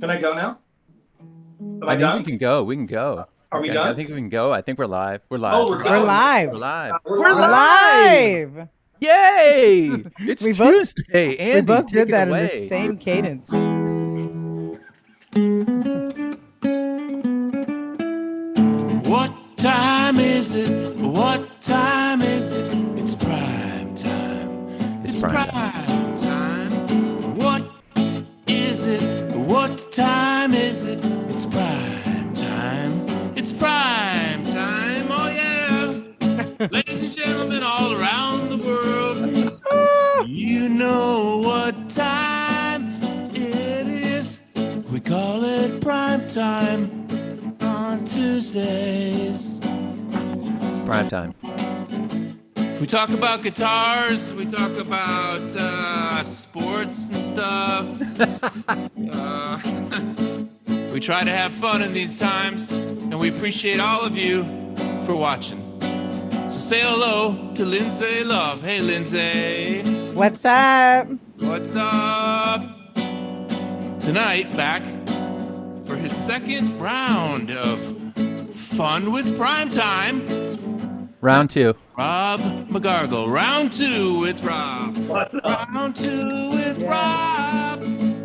Can I go now? Am I I think we done? can go. We can go. Are we Okay, I done? think we can go. I think we're live. We're Oh, live. we're We're going. We're live. live. We're We're We're live. live! live. Yay! It's We both Tuesday. we Andy, both take did it that in the away. same cadence. What time is it? What time is it? It's prime time. It's prime prime time. What is it? What time is it? It's prime time. It's prime time. Oh yeah. Ladies and gentlemen all around the world, you know what time it is. We call it prime time on Tuesdays. Prime time. We talk about guitars, we talk about sports and stuff. We try to have fun in these times, and we appreciate all of you for watching. So say hello to Lindsay Love. Hey, Lindsay. What's up? What's up? Tonight, back for his second round of Fun with Primetime, Round two. Rob Magargal. Round two with Rob. What's up? Round two with Rob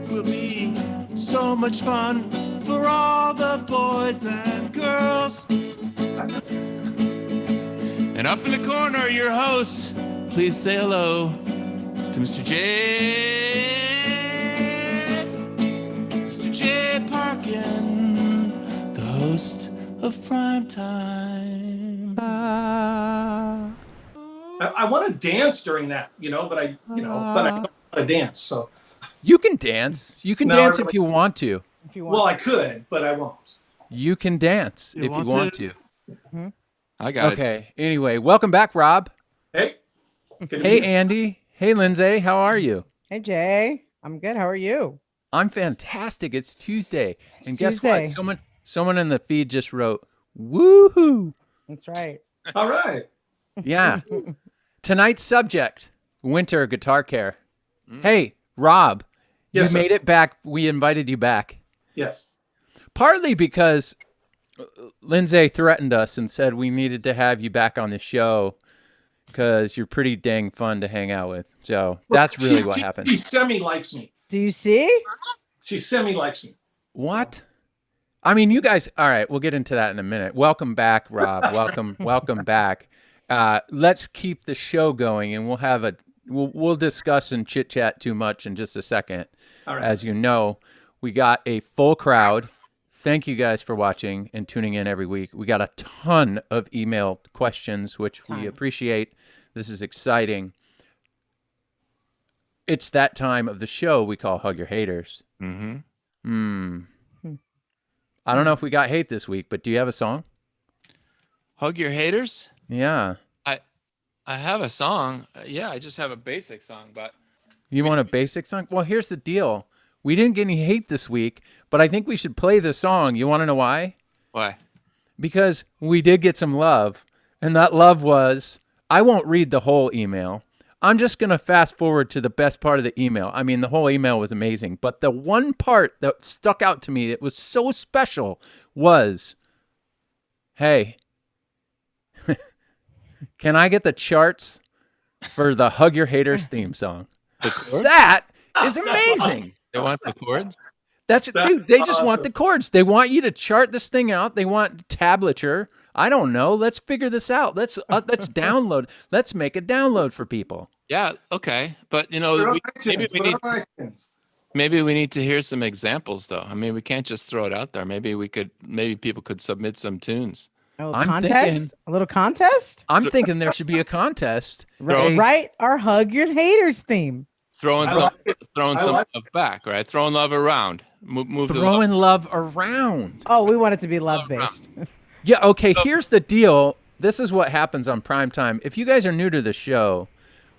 will be so much fun for all the boys and girls. And up in the corner, your host, please say hello to Mr. J. Parkin, the host of Primetime. I want to dance during that, but I don't want to dance. So, You can dance. You can No, dance really- if you want to. If you want. well, I could, but I won't. You can dance You if you want want to? to. I got it. Okay. Anyway, welcome back, Rob. Hey. Can Hey, you- Andy. Hey, Lindsay. How are you? Hey Jay, I'm good. How are you? I'm fantastic. It's Tuesday. It's And guess Tuesday. what? Someone in the feed just wrote, woohoo. That's right. All right. Yeah. Tonight's subject, winter guitar care. Hey, Rob, Yes, you sir. made it back. We invited you back. Yes. Partly because Lindsay threatened us and said we needed to have you back on the show because you're pretty dang fun to hang out with. So that's really what happened. She semi-likes me. Do you see? She semi-likes me. What? I mean, you guys. All right, we'll get into that in a minute. Welcome back, Rob. welcome back. Let's keep the show going, and we'll discuss and chit chat too much in just a second. All right. As you know, we got a full crowd. Thank you guys for watching and tuning in every week. We got a ton of email questions, which we appreciate. This is exciting. It's that time of the show we call Hug Your Haters. Mm-hmm. I don't know if we got hate this week, but do you have a song? Hug your haters? Yeah. I have a song. Yeah, I just have a basic song, but You want a basic song? Well, here's the deal. We didn't get any hate this week, but I think we should play the song. You want to know why? why? Because we did get some love, and that love was, I won't read the whole email. I'm just going to fast forward to the best part of the email. I mean, the whole email was amazing, but the one part that stuck out to me that was so special was, hey, can I get the charts for the Hug Your Haters theme song? The chords? That is amazing. They want the chords? Dude, they just want awesome. the chords. They want you to chart this thing out. They want tablature. I don't know. Let's figure this out. Let's download. Let's make a download for people. Yeah, okay. But Put it on maybe iTunes. we Put need it on iTunes. maybe we need to hear some examples though. I mean, we can't just throw it out there. Maybe people could submit some tunes. Oh, I'm contest? thinking- A little contest? I'm thinking there should be a contest. Throw- Right? Our Hug Your Haters theme. Throwing I some like it. throwing I some like love back, right? Throwing love around. Move the love. Throwing love around. Oh, we want it to be love based. Yeah, okay, here's the deal. This is what happens on Primetime. If you guys are new to the show,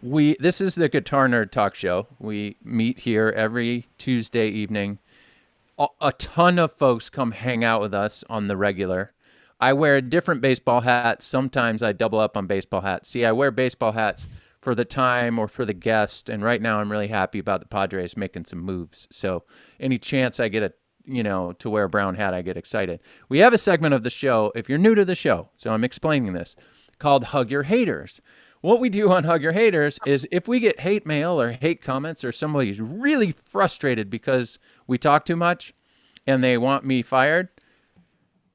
this is the Guitar Nerd Talk Show. We meet here every Tuesday evening. A ton of folks come hang out with us on the regular. I wear a different baseball hat. Sometimes I double up on baseball hats. See, I wear baseball hats for the time or for the guest, and right now I'm really happy about the Padres making some moves. So any chance I get to wear a brown hat, I get excited. We have a segment of the show, if you're new to the show, so I'm explaining this, called Hug Your Haters. What we do on Hug Your Haters is if we get hate mail or hate comments or somebody's really frustrated because we talk too much and they want me fired,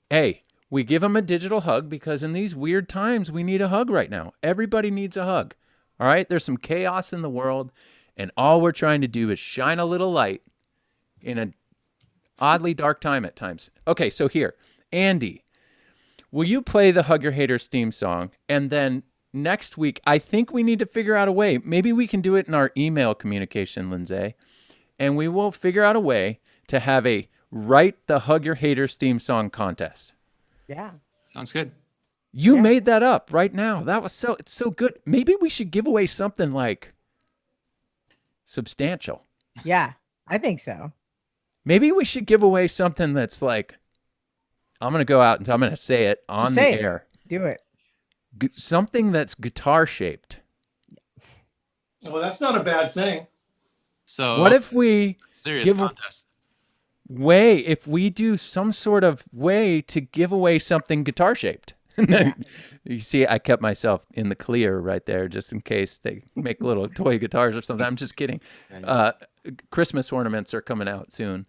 hey, we give them a digital hug because in these weird times, we need a hug right now. Everybody needs a hug. All right? There's some chaos in the world, and all we're trying to do is shine a little light in an oddly dark time at times. Okay, so here, Andy, will you play the Hug Your Haters theme song? And then next week, I think we need to figure out a way. Maybe we can do it in our email communication, Lindsay, and we will figure out a way to have a Write the Hug Your Haters theme song contest. Yeah. Sounds good. You made that up right now. It's so good. Maybe we should give away something like substantial. Yeah, I think so. Maybe we should give away something that's like, I'm going to go out and I'm going to say it on the air. Do it. Something that's guitar shaped. Well, that's not a bad thing. So what if we serious contest? If we do some sort of way to give away something guitar shaped. You see, I kept myself in the clear right there just in case they make little toy guitars or something. I'm just kidding. Christmas ornaments are coming out soon.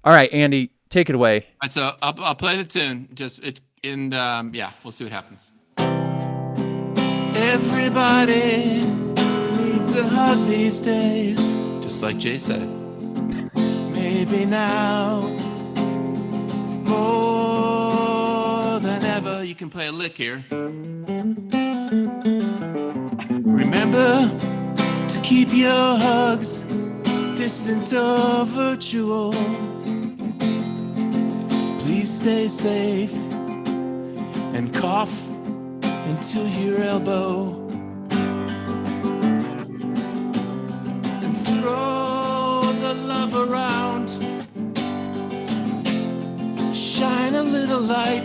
All right, Andy, take it away. All right, so I'll play the tune. We'll see what happens. Everybody needs a hug these days, just like Jay said. Maybe now, more than ever, you can play a lick here. Remember to keep your hugs distant or virtual. Please stay safe and cough into your elbow. And throw the love around. Shine a little light.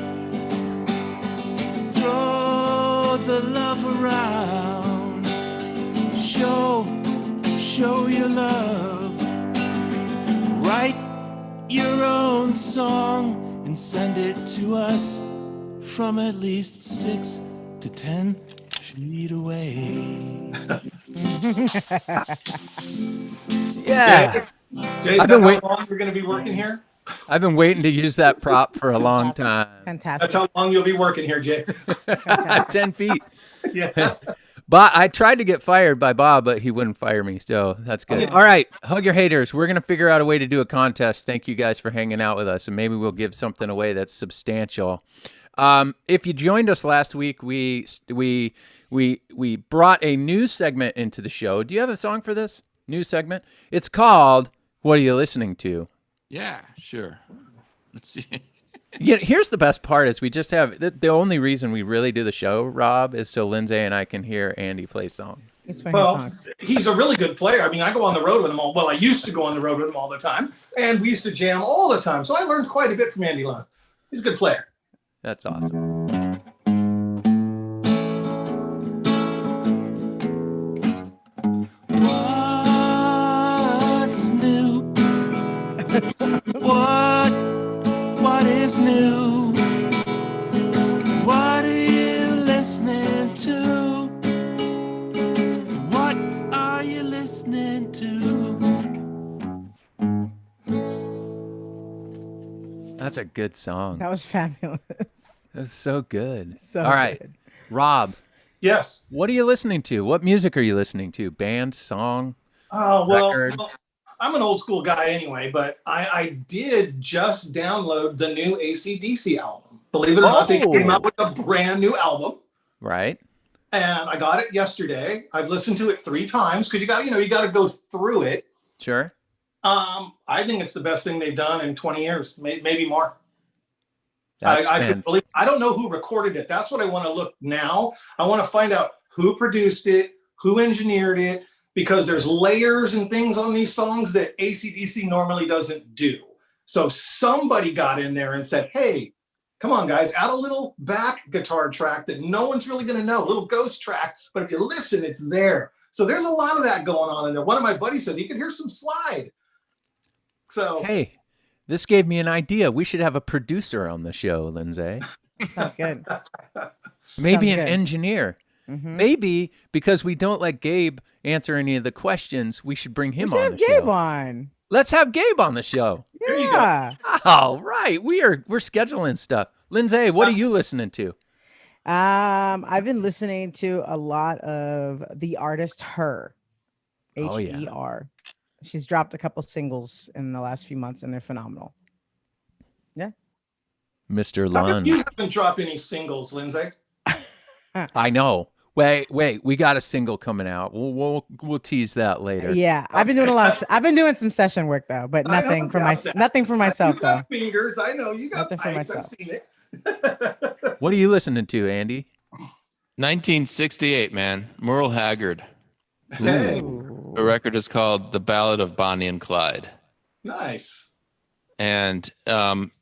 Throw the love around. Show your love. Write your own song and send it to us from at least 6 to 10 feet away. Yeah. Jay, I've been how long you're going to be working here? I've been waiting to use that prop for a long time. Fantastic. That's how long you'll be working here, Jay. 10 feet. Yeah. But I tried to get fired by Bob, but he wouldn't fire me, so that's good. All right, Hug Your Haters. We're going to figure out a way to do a contest. Thank you guys for hanging out with us, and maybe we'll give something away that's substantial. If you joined us last week, we brought a news segment into the show. Do you have a song for this news segment? It's called What Are You Listening To? Yeah, sure. Let's see. Yeah, here's the best part is we just have the only reason we really do the show, Rob, is so Lindsay and I can hear Andy play songs. Well, he's a really good player. I mean, I go on the road with him all. Well, I used to go on the road with him all the time, and we used to jam all the time. So I learned quite a bit from Andy Lund. He's a good player. That's awesome. What's new? What is new? What are you listening to? What are you listening to? That's a good song. That was fabulous. That's so good. So all right, good. Rob. Yes. What are you listening to? What music are you listening to? Band, song, record? Well, I'm an old school guy anyway, but I did just download the new AC/DC album. Believe it or not, they came out with a brand new album. Right. And I got it yesterday. I've listened to it 3 times because you got to go through it. Sure. I think it's the best thing they've done in 20 years, maybe more. I I don't know who recorded it. That's what I want to look now. I want to find out who produced it, who engineered it, because there's layers and things on these songs that AC/DC normally doesn't do. So somebody got in there and said, hey, come on, guys, add a little back guitar track that no one's really going to know, a little ghost track. But if you listen, it's there. So there's a lot of that going on in there. One of my buddies said he could hear some slide. So hey, This gave me an idea. We should have a producer on the show, Lindsay. Sounds good. Maybe Sounds an good. engineer. Mm-hmm. Maybe because we don't let Gabe answer any of the questions, we should bring him We should on have the Gabe show. on. Let's have Gabe on the show. There you go. Yeah. All right, we're scheduling stuff. Lindsay, what are you listening to? I've been listening to a lot of the artist Her. Oh, yeah. Her. She's dropped a couple singles in the last few months, and they're phenomenal. Yeah. Mr. How come Lund. you haven't dropped any singles, Lindsay? I know. Wait, we got a single coming out. We'll tease that later. Yeah, I've been doing a lot. I've been doing some session work though, but I nothing know for about that. nothing for myself You though. got fingers. I know you got Nothing for pipes. I've myself. seen it. What are you listening to, Andy? 1968, man. Merle Haggard. Hey, The record is called The Ballad of Bonnie and Clyde. nice. And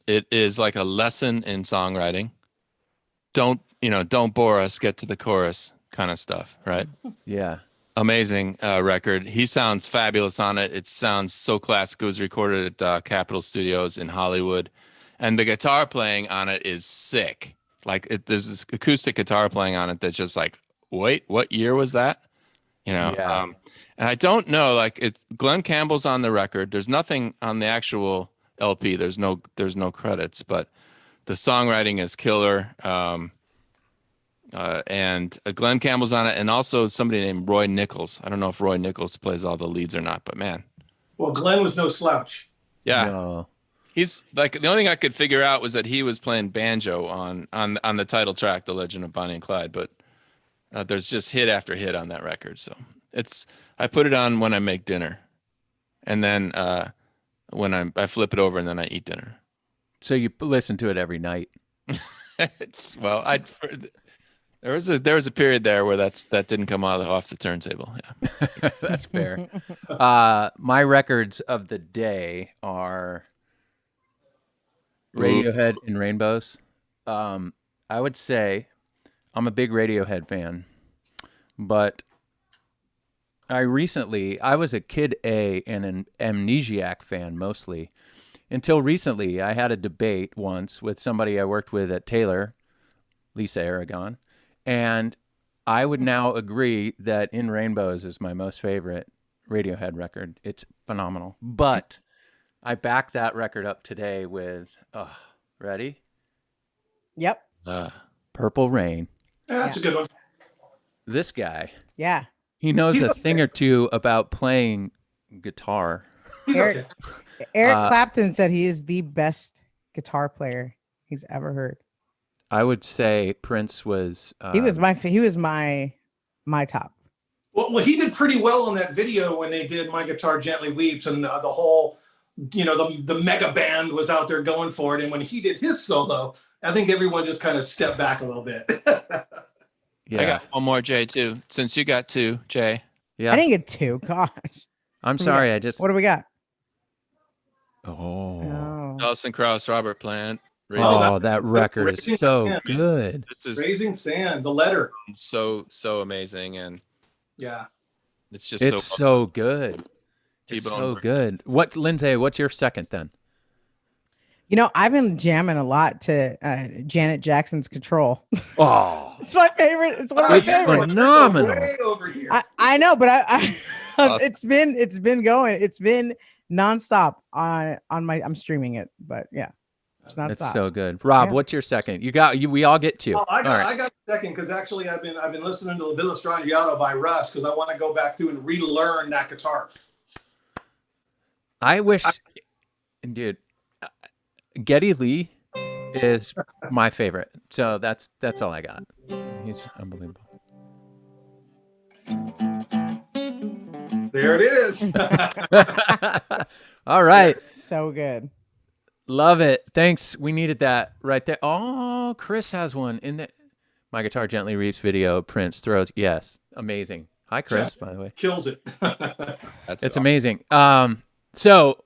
it is like a lesson in songwriting. Don't bore us, get to the chorus kind of stuff, right? Yeah. Amazing record. He sounds fabulous on it. It sounds so classic. It was recorded at Capitol Studios in Hollywood. And the guitar playing on it is sick. Like there's this acoustic guitar playing on it that's just like, wait, what year was that? Yeah. And I don't know, like it's Glenn Campbell's on the record. There's nothing on the actual LP. There's no credits, but the songwriting is killer. And Glenn Campbell's on it, and also somebody named Roy Nichols. I don't know if Roy Nichols plays all the leads or not, but man, Well, Glenn was no slouch. yeah, No. he's like the only thing I could figure out was that he was playing banjo on the title track, "The Legend of Bonnie and Clyde." But there's just hit after hit on that record, so I put it on when I make dinner, and then when I flip it over and then I eat dinner. So you listen to it every night. There was a period there where that didn't come off the turntable. Yeah. That's fair. My records of the day are Radiohead and Rainbows. I would say I'm a big Radiohead fan, but I was a Kid A and an Amnesiac fan mostly. Until recently, I had a debate once with somebody I worked with at Taylor, Lisa Aragon, and I would now agree that In Rainbows is my most favorite Radiohead record. It's phenomenal. But I backed that record up today with, ready? Yep. Purple Rain. That's a good one. This guy, Yeah. he knows He's a thing or two about playing guitar. He's Eric, okay. Eric Clapton said he is the best guitar player he's ever heard. I would say Prince was... He was my top. Well, he did pretty well on that video when they did "My Guitar Gently Weeps," and the whole, the mega band was out there going for it. And when he did his solo, I think everyone just kind of stepped back a little bit. Yeah. I got one more, Jay, too. Since you got two, Jay. Yeah. I didn't get two. Gosh. I'm sorry. I just... What do we got? Oh. Alison Krauss, Robert Plant. Oh, that record is Raising so Sand. good. This is Raising Sand, the letter. so amazing, and Yeah. it's just It's so good. It's T-Bone so Burnett. good. What, Lindsay, what's your second then? I've been jamming a lot to Janet Jackson's Control. Oh, It's my favorite. It's one of my It's favorites. phenomenal. Way over here. I know, but I Awesome. it's been going. It's been nonstop on my. I'm streaming it, but yeah, it's nonstop. it's so good. Rob, Yeah. what's your second? We all get two. Oh, I All right. got a second because actually I've been listening to La Villa Strangiato by Rush because I want to go back through and relearn that guitar. I wish, dude, Geddy Lee is my favorite. So that's all I got. He's unbelievable. There it is. All right. So good. Love it. Thanks. We needed that right there. Oh, Chris has one in the My Guitar Gently Weeps video. Prince throws. Yes. Amazing. Hi, Chris, by the way. Kills it. It's amazing. So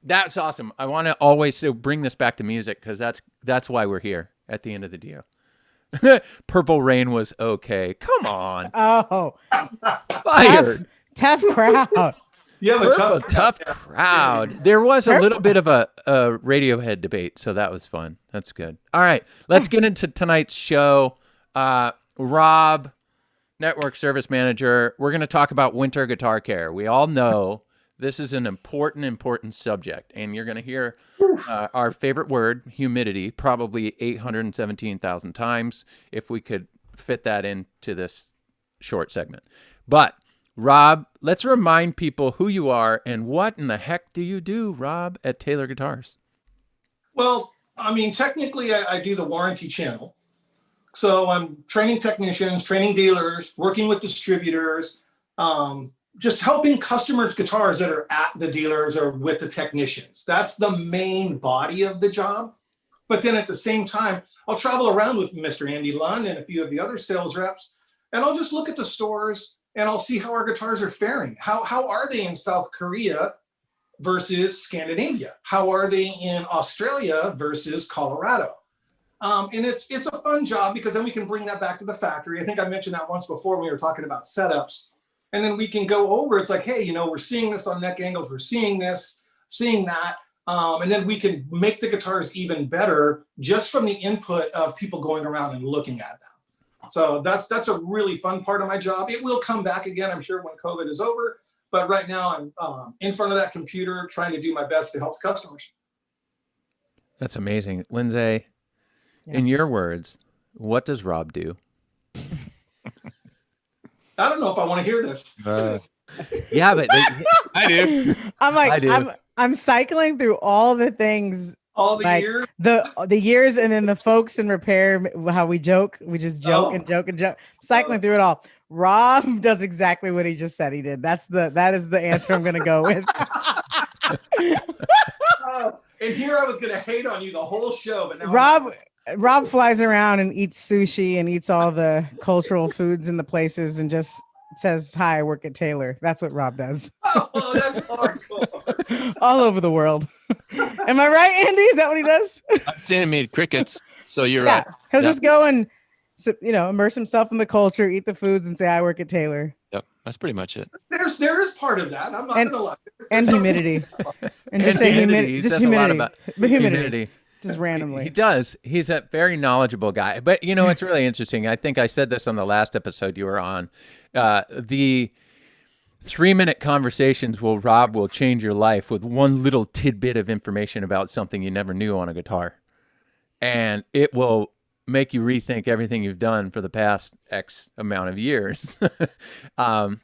that's awesome. I want to always bring this back to music because that's why we're here at the end of the deal. Purple Rain was okay. Come on. Oh, Fired. tough crowd. You have a Purple tough crowd. There was a little bit of a Radiohead debate, so that was fun. That's good. All right, let's get into tonight's show. Rob, Network Service Manager, we're going to talk about winter guitar care. We all know this is an important subject, and you're going to hear our favorite word, humidity, probably 817,000 times if we could fit that into this short segment. But Rob, let's remind people who you are and what in the heck do you do, Rob, at Taylor Guitars? Well, I mean, technically, I do the warranty channel. So I'm training technicians, training dealers, working with distributors, just helping customers' guitars that are at the dealers or with the technicians. That's the main body of the job. But then at the same time, I'll travel around with Mr. Andy Lund and a few of the other sales reps, and I'll just look at the stores and I'll see how our guitars are faring. How are they in South Korea versus Scandinavia? How are they in Australia versus Colorado? And it's a fun job because then we can bring that back to the factory. I think I mentioned that once before when we were talking about setups. And then we can go over, it's like, hey, we're seeing this on neck angles, we're seeing this, seeing that. And then we can make the guitars even better just from the input of people going around and looking at them. So that's a really fun part of my job. It will come back again, I'm sure, when COVID is over. But right now I'm in front of that computer trying to do my best to help customers. That's amazing. Lindsay, in your words, what does Rob do? I don't know if I want to hear this. Yeah, but I do. I'm like, I do. I'm cycling through all the things, All the like years. the years, and then the folks in repair, how we just joke and joke. Cycling through it all. Rob does exactly what he just said he did. That is the answer I'm gonna go with. And here I was gonna hate on you the whole show, but now Rob flies around and eats sushi and eats all the cultural foods in the places and just says, "Hi, I work at Taylor." That's what Rob does. Oh, that's hardcore. All over the world. Am I right, Andy? Is that what he does? I'm saying it made crickets, so you're Yeah. right. He'll Yeah. just go and immerse himself in the culture, eat the foods, and say, "I work at Taylor." Yep, that's pretty much it. There is part of that. I'm not gonna lie. And humidity. And just say humidity. He Just says a lot humidity. about But humidity. Just randomly. He does. He's a very knowledgeable guy. But it's really interesting. I think I said this on the last episode you were on. The 3-minute conversations Rob will change your life with one little tidbit of information about something you never knew on a guitar. And it will make you rethink everything you've done for the past X amount of years. Rob,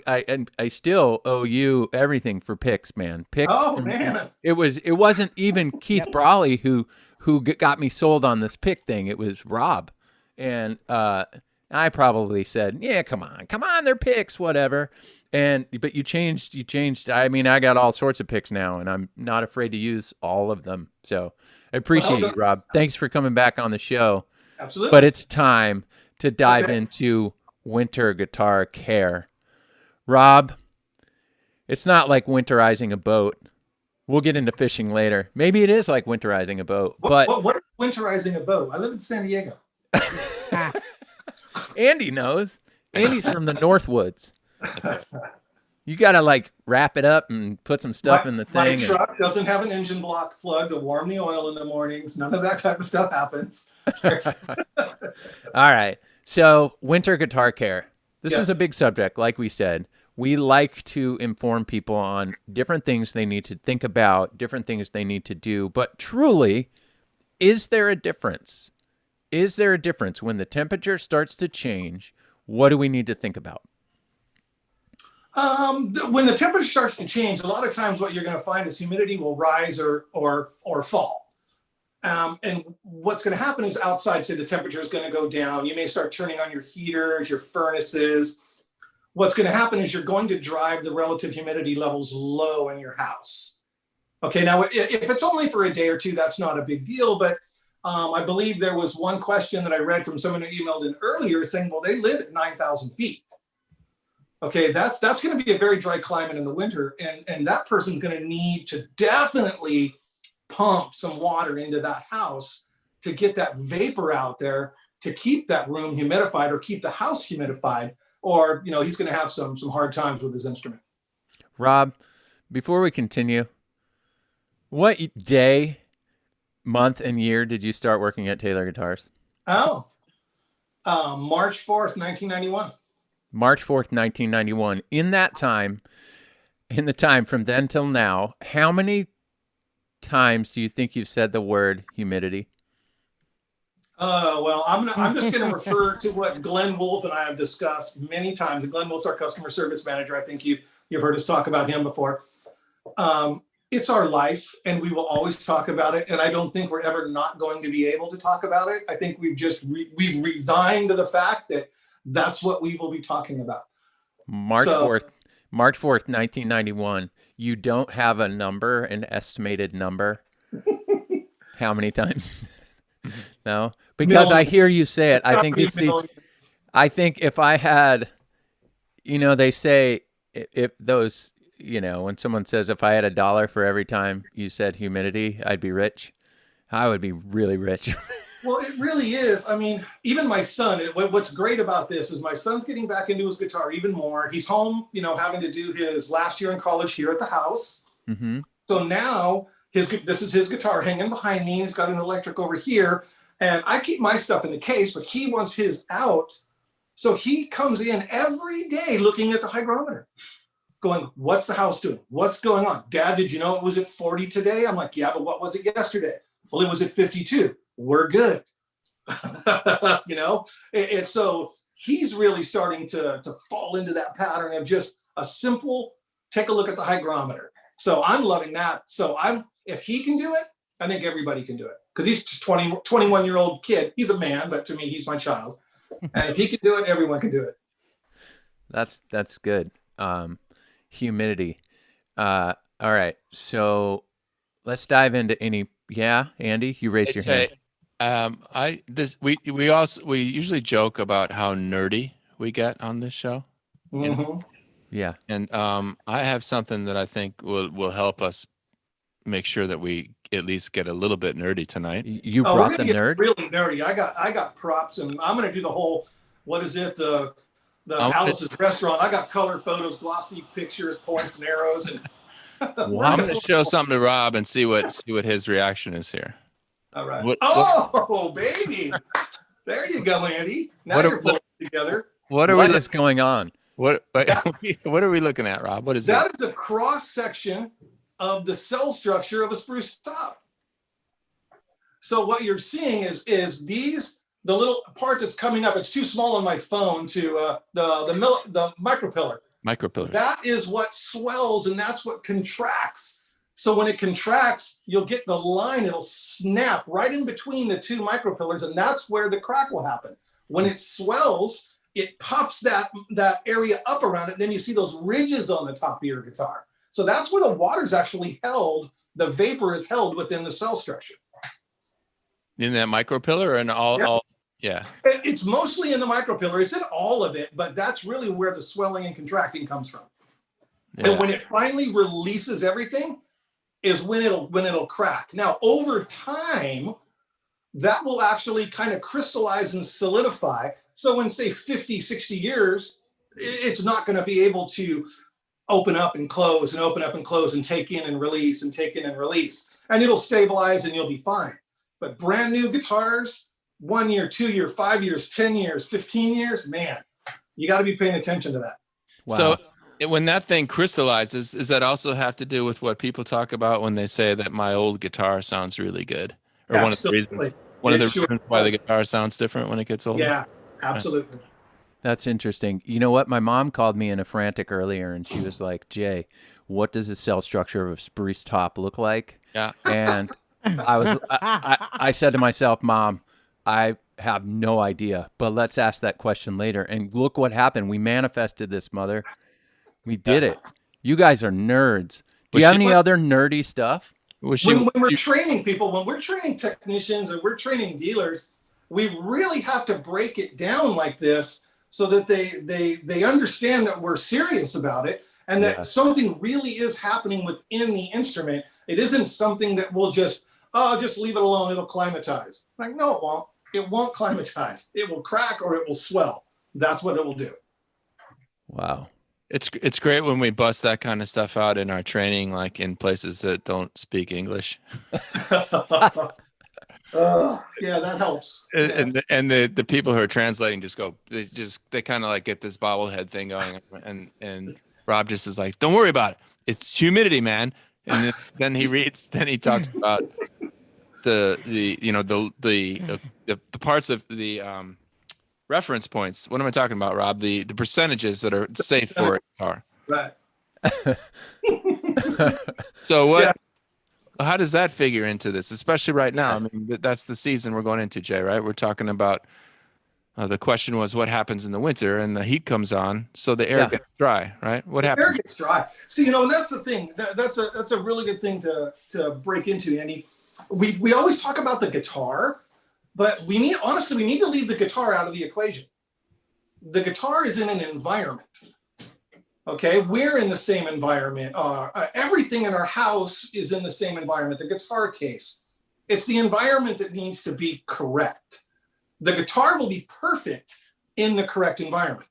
I still owe you everything for picks, man. Picks. Oh man. It wasn't even Keith Brawley who got me sold on this pick thing. It was Rob. And I probably said, yeah, come on, they're picks, whatever. But you changed. I mean, I got all sorts of picks now, and I'm not afraid to use all of them. So I appreciate you, Rob. Thanks for coming back on the show. Absolutely. But it's time to dive into winter guitar care. Rob, it's not like winterizing a boat. We'll get into fishing later. Maybe it is like winterizing a boat. But what is winterizing a boat? I live in San Diego. Andy knows. Andy's from the Northwoods. You got to wrap it up and put some stuff in the thing. My truck doesn't have an engine block plug to warm the oil in the mornings. None of that type of stuff happens. All right. So winter guitar care. This is a big subject. Like we said, we like to inform people on different things they need to think about, different things they need to do. But truly, is there a difference? Is there a difference when the temperature starts to change? What do we need to think about? When the temperature starts to change, a lot of times what you're going to find is humidity will rise or fall. And what's going to happen is outside, say the temperature is going to go down. You may start turning on your heaters, your furnaces. What's going to happen is you're going to drive the relative humidity levels low in your house. Okay, now if it's only for a day or two, that's not a big deal. But I believe there was one question that I read from someone who emailed in earlier saying, well, they live at 9,000 feet. Okay, that's going to be a very dry climate in the winter. And that person's going to need to definitely pump some water into that house to get that vapor out there to keep that room humidified or keep the house humidified, or he's going to have some hard times with his instrument. Rob, before we continue, what day, month, and year did you start working at Taylor Guitars? Oh, March 4th, 1991. March 4th, 1991. In that time, in the time from then till now, how many times do you think you've said the word humidity? Well, I'm just going to refer to what Glenn Wolf and I have discussed many times. And Glenn Wolf's our customer service manager. I think you've heard us talk about him before. It's our life, and we will always talk about it. And I don't think we're ever not going to be able to talk about it. I think we've just we've resigned to the fact that that's what we will be talking about. March 4th, 1991. You don't have a number, an estimated number. How many times? No, because I hear you say it. I think I think if I had, they say if those, when someone says if I had $1 for every time you said humidity, I'd be rich. I would be really rich. Well, it really is. I mean, even my son, what's great about this is my son's getting back into his guitar even more. He's home, having to do his last year in college here at the house. Mm-hmm. So now this is his guitar hanging behind me. He's got an electric over here. And I keep my stuff in the case, but he wants his out. So he comes in every day looking at the hygrometer, going, what's the house doing? What's going on? Dad, did you know it was at 40 today? I'm like, yeah, but what was it yesterday? Well, it was at 52. We're good. So he's really starting to fall into that pattern of just a simple, take a look at the hygrometer. So I'm loving that. So if he can do it, I think everybody can do it. Because he's just 21-year-old kid. He's a man, but to me, he's my child. And if he can do it, everyone can do it. That's good. Humidity. All right. So let's dive into any. Yeah, Andy, you raised your hand. We usually joke about how nerdy we get on this show. Mm-hmm. Yeah. And I have something that I think will help us make sure that we at least get a little bit nerdy tonight. You brought the nerd? Really nerdy. I got props, and I'm going to do the whole, what is it? The Alice's restaurant. I got color photos, glossy pictures, points and arrows. And wow. I'm going to show something to Rob and see what his reaction is here. All right. What, baby. There you go, Andy. Now you're pulling it together. What is going on? What are we looking at, Rob? What is that? That is a cross section of the cell structure of a spruce top. So what you're seeing is the little part that's coming up. It's too small on my phone to the micropillar. Micropillars. That is what swells, and that's what contracts. So when it contracts, you'll get the line. It'll snap right in between the two micropillars, and that's where the crack will happen. When it swells, it puffs that area up around it. Then you see those ridges on the top of your guitar. So that's where the water's actually held. The vapor is held within the cell structure. In that micropillar and all. Yeah. It's mostly in the micropillar. It's in all of it, but that's really where the swelling and contracting comes from. Yeah. And when it finally releases everything is when it'll crack. Now, over time, that will actually kind of crystallize and solidify. So in, say, 50, 60 years, it's not going to be able to open up and close and open up and close and take in and release and take in and release. And it'll stabilize and you'll be fine. But brand new guitars, 1 year, 2 year, 5 years, 10 years, 15 years, man, you got to be paying attention to that. Wow. So when that thing crystallizes, does that also have to do with what people talk about when they say that my old guitar sounds really good? Or Absolutely. one of the reasons why the guitar sounds different when it gets older? Yeah, absolutely. That's interesting. You know what? My mom called me in a frantic earlier, and she was like, Jay, what does the cell structure of a spruce top look like? Yeah. And I said to myself, Mom, I have no idea, but let's ask that question later. And look what happened. We manifested this, Mother. We did it. You guys are nerds. Do you have any other nerdy stuff? When we're training people, when we're training technicians or we're training dealers, we really have to break it down like this so that they understand that we're serious about it and that something really is happening within the instrument. It isn't something that we'll just leave it alone. It'll climatize. Like, no, it won't. It won't climatize. It will crack or it will swell. That's what it will do. Wow. It's great when we bust that kind of stuff out in our training, like in places that don't speak English. Yeah, that helps. And the people who are translating just go, they kind of like get this bobblehead thing going, and Rob just is like, don't worry about it. It's humidity, man. And then he talks about the parts of the reference points. What am I talking about, Rob? The percentages that are safe for a car. Right. So what? Yeah. How does that figure into this, especially right now? I mean, that's the season we're going into, Jay, right? We're talking about the question was what happens in the winter, and the heat comes on, so the air gets dry, right? What happens? Air gets dry. So, and that's the thing. That's a really good thing to break into, Andy. We always talk about the guitar, but we need to leave the guitar out of the equation. The guitar is in an environment. Okay, we're in the same environment. Everything in our house is in the same environment. The guitar case, it's the environment that needs to be correct. The guitar will be perfect in the correct environment.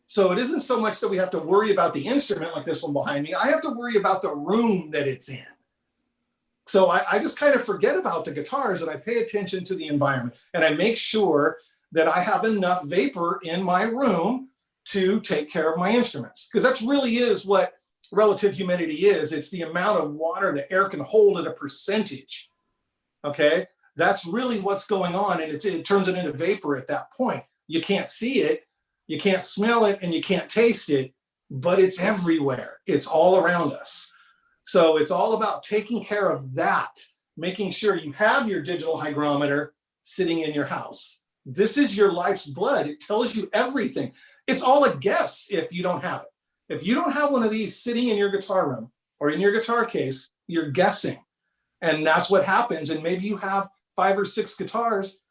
So it isn't so much that we have to worry about the instrument like this one behind me. I have to worry about the room that it's in. So I just kind of forget about the guitars and I pay attention to the environment. And I make sure that I have enough vapor in my room to take care of my instruments. Because that really is what relative humidity is. It's the amount of water the air can hold at a percentage. Okay, that's really what's going on. And it turns it into vapor at that point. You can't see it, you can't smell it, and you can't taste it, but it's everywhere. It's all around us. So it's all about taking care of that, making sure you have your digital hygrometer sitting in your house. This is your life's blood. It tells you everything. It's all a guess if you don't have it. If you don't have one of these sitting in your guitar room or in your guitar case, you're guessing. And that's what happens. And maybe you have 5 or 6 guitars.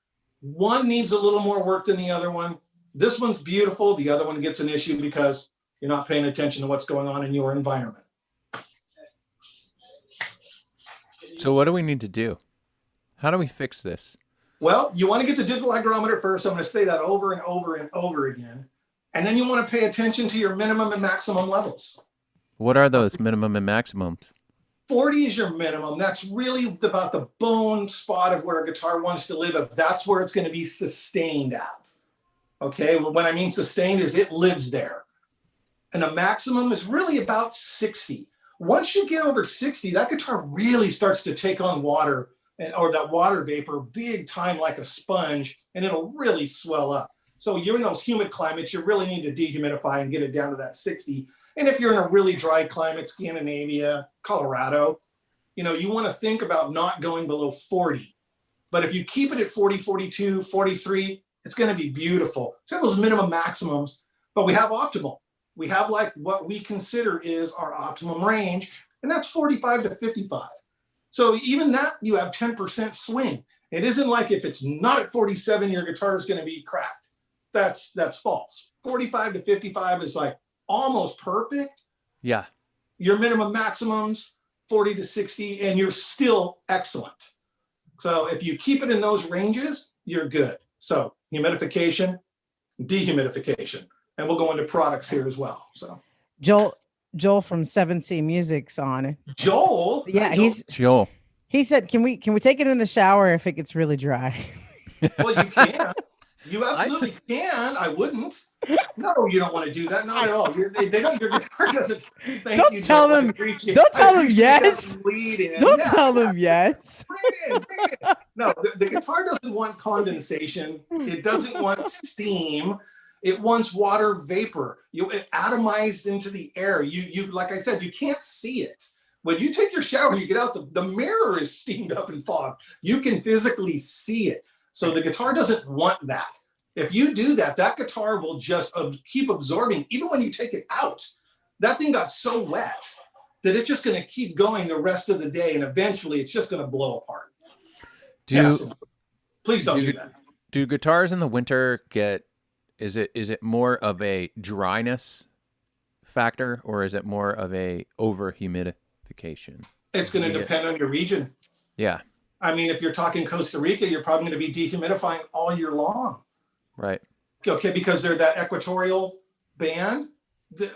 One needs a little more work than the other one. This one's beautiful. The other one gets an issue because you're not paying attention to what's going on in your environment. So what do we need to do? How do we fix this? Well, you want to get the digital hygrometer first. I'm going to say that over and over and over again. And then you want to pay attention to your minimum and maximum levels. What are those minimum and maximums? 40 is your minimum. That's really about the bone spot of where a guitar wants to live. If that's where it's going to be sustained at. Okay, well, what I mean sustained is it lives there. And a maximum is really about 60. Once you get over 60, that guitar really starts to take on water or that water vapor big time like a sponge, and it'll really swell up. So you're in those humid climates, you really need to dehumidify and get it down to that 60. And if you're in a really dry climate, Scandinavia, Colorado, you want to think about not going below 40. But if you keep it at 40, 42, 43, it's going to be beautiful. So those minimum maximums, but we have optimal. We have like what we consider is our optimum range, and that's 45 to 55. So even that, you have 10% swing. It isn't like if it's not at 47, your guitar is going to be cracked. That's false. 45 to 55 is like almost perfect. Yeah. Your minimum maximums, 40 to 60, and you're still excellent. So if you keep it in those ranges, you're good. So humidification, dehumidification, and we'll go into products here as well. So Joel from 7C Music's on. Joel? Yeah, Joel. He said, can we take it in the shower if it gets really dry? Well, you can. You absolutely can. I wouldn't. No, you don't want to do that. Not at all. They don't. Your guitar doesn't. Don't tell them. Don't tell them yes. Don't tell them yes. Bring it. No, the guitar doesn't want condensation. It doesn't want steam. It wants water vapor. It atomized into the air. You like I said, you can't see it. When you take your shower and you get out, the mirror is steamed up and fogged. You can physically see it. So the guitar doesn't want that. If you do that, that guitar will just keep absorbing. Even when you take it out, that thing got so wet that it's just going to keep going the rest of the day. And eventually it's just going to blow apart. Please don't do that. Do guitars in the winter is it more of a dryness factor or is it more of a over humidification? It's going to depend on your region. Yeah. I mean, if you're talking Costa Rica, you're probably going to be dehumidifying all year long. Right. Okay, because they're that equatorial band.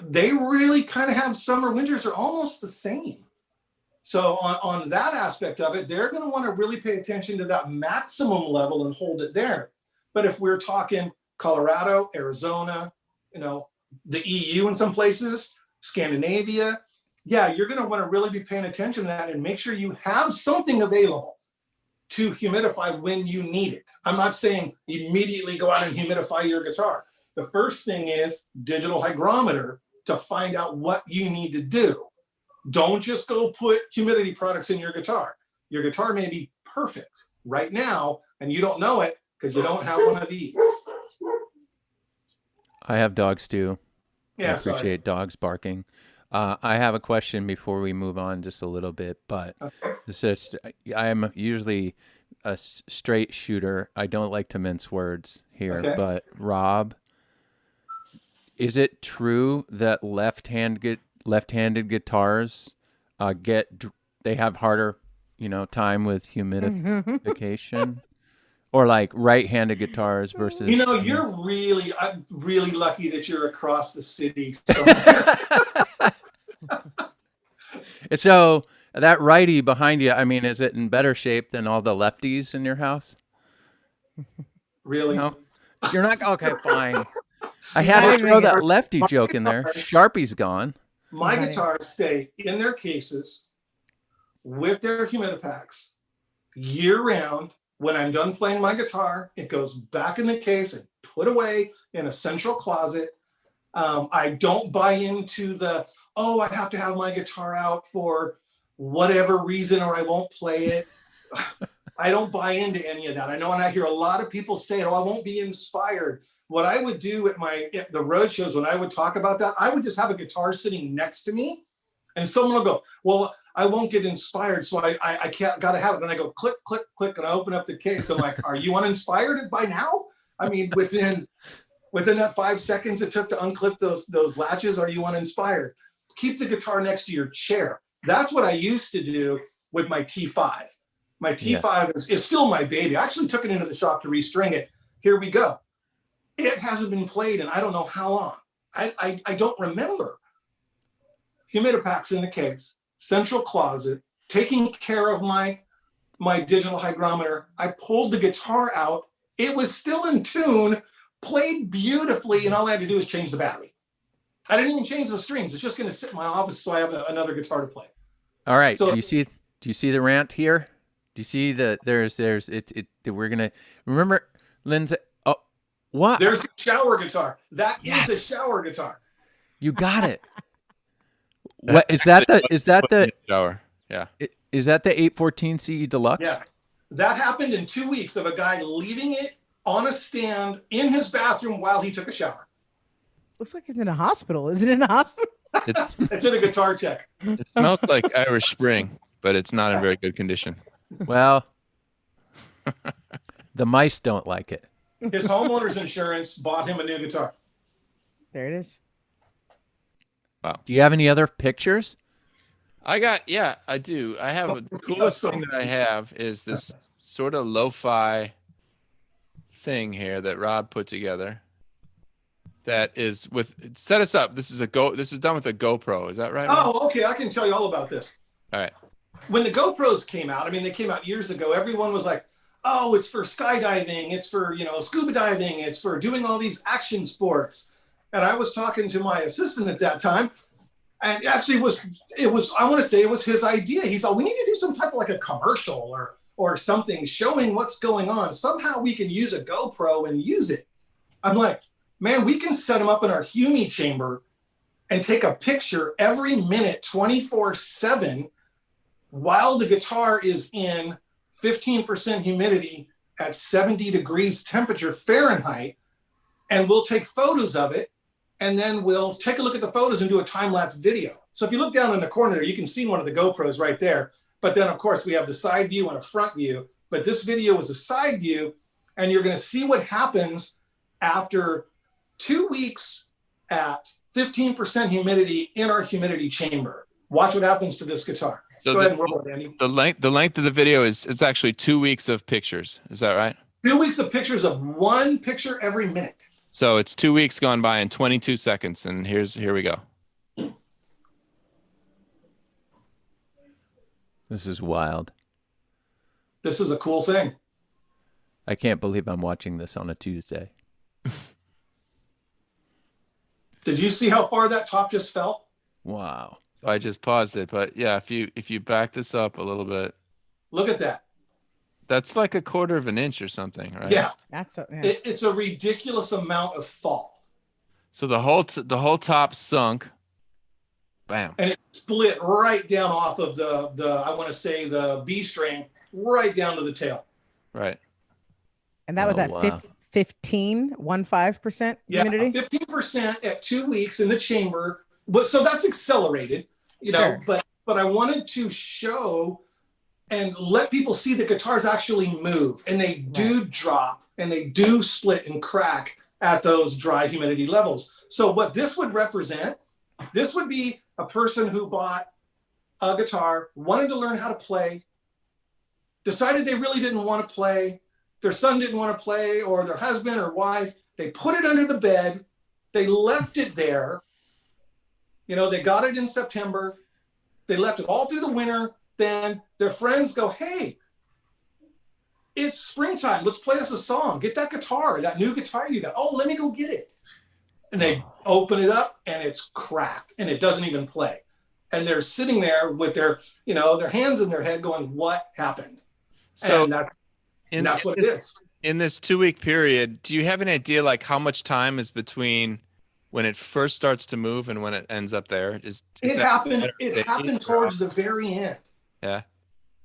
they really kind of have summer, winters are almost the same. So on that aspect of it, they're going to want to really pay attention to that maximum level and hold it there. But if we're talking Colorado, Arizona, the EU in some places, Scandinavia, yeah, you're going to want to really be paying attention to that and make sure you have something available to humidify when you need it. I'm not saying immediately go out and humidify your guitar. The first thing is digital hygrometer to find out what you need to do. Don't just go put humidity products in your guitar. Your guitar may be perfect right now, and you don't know it because you don't have one of these. I have dogs too. Yeah, I appreciate dogs barking. I have a question before we move on just a little bit, but I am usually a straight shooter. I don't like to mince words here, but Rob, is it true that left-handed guitars they have harder, time with humidification? Or like right-handed guitars versus... I'm really lucky that you're across the city somewhere. So that righty behind you, I mean, is it in better shape than all the lefties in your house? Really? No? You're not? Okay, fine. I had to throw that lefty joke in there. Sharpie's gone. My guitars stay in their cases with their humidipacks year round. When I'm done playing my guitar, it goes back in the case and put away in a central closet. I don't buy into I have to have my guitar out for whatever reason or I won't play it. I don't buy into any of that. I know, and I hear a lot of people say, I won't be inspired. What I would do at the road shows when I would talk about that, I would just have a guitar sitting next to me and someone will go, well, I won't get inspired, so I can't, gotta have it. And I go click, click, click, and I open up the case. I'm like, are you uninspired by now? I mean, within that 5 seconds it took to unclip those latches, are you uninspired? Keep the guitar next to your chair. That's what I used to do with my T5. My T5 is still my baby. I actually took it into the shop to restring it. Here we go. It hasn't been played in I don't know how long. I don't remember. Humidipacks in the case, central closet, taking care of my digital hygrometer. I pulled the guitar out. It was still in tune, played beautifully, and all I had to do was change the battery. I didn't even change the strings. It's just going to sit in my office so I have another guitar to play. All right. So, do you see the rant here? Do you see we're going to remember Lindsay? Oh, what? There's a shower guitar. That is a shower guitar. You got it. What is that? Is that the shower? Yeah. Is that the 814 CE Deluxe? Yeah. That happened in 2 weeks of a guy leaving it on a stand in his bathroom while he took a shower. Looks like he's in a hospital. Is it in a hospital? It's in a guitar check. It smells like Irish Spring, but it's not in very good condition. Well, the mice don't like it. His homeowner's insurance bought him a new guitar. There it is. Wow. Do you have any other pictures? I do. I have the coolest thing that I have is this sort of lo-fi thing here that Rob put together. That is set us up. This is done with a GoPro. Is that right? Oh, okay. I can tell you all about this. All right. When the GoPros came out, I mean, they came out years ago. Everyone was like, oh, it's for skydiving. It's for, scuba diving. It's for doing all these action sports. And I was talking to my assistant at that time, and actually I want to say it was his idea. He thought we need to do some type of like a commercial or something showing what's going on. Somehow we can use a GoPro and use it. I'm like, man, we can set them up in our Humi chamber and take a picture every minute, 24/7, while the guitar is in 15% humidity at 70 degrees temperature Fahrenheit. And we'll take photos of it. And then we'll take a look at the photos and do a time-lapse video. So if you look down in the corner there, you can see one of the GoPros right there. But then, of course, we have the side view and a front view. But this video is a side view, and you're going to see what happens after 2 weeks at 15% humidity in our humidity chamber. Watch what happens to this guitar. So go ahead and roll it, Andy. The length of the video it's actually 2 weeks of pictures. Is that right? 2 weeks of pictures of one picture every minute. So it's 2 weeks gone by in 22 seconds, and here we go. This is wild. This is a cool thing. I can't believe I'm watching this on a Tuesday. Did you see how far that top just fell? Wow. So I just paused it, but yeah, if you back this up a little bit, Look at that. that's like a quarter of an inch or something, right? Yeah. That's a, yeah. It's a ridiculous amount of fall. So the whole top sunk. Bam. And it split right down off of the I want to say the B string, right down to the tail. Right. And that was Oh, at wow. 15% humidity. 15% at 2 weeks in the chamber. But so that's accelerated, you know, Sure. but I wanted to show and let people see the guitars actually move, and they do drop and they do split and crack at those dry humidity levels. So what this would represent, this would be a person who bought a guitar, wanted to learn how to play, decided they really didn't want to play, their son didn't want to play, or their husband or wife, they put it under the bed, they left it there. You know, they got it in September, they left it all through the winter. Then their friends go, hey, it's springtime. Let's play us a song. Get that guitar, that new guitar you got. Oh, let me go get it. And they open it up and it's cracked and it doesn't even play. And they're sitting there with their, you know, their hands in their head going, what happened? So And that's what it is. In this 2 week period, do you have an idea like how much time is between when it first starts to move and when it ends up there? It happened towards the very end. Yeah.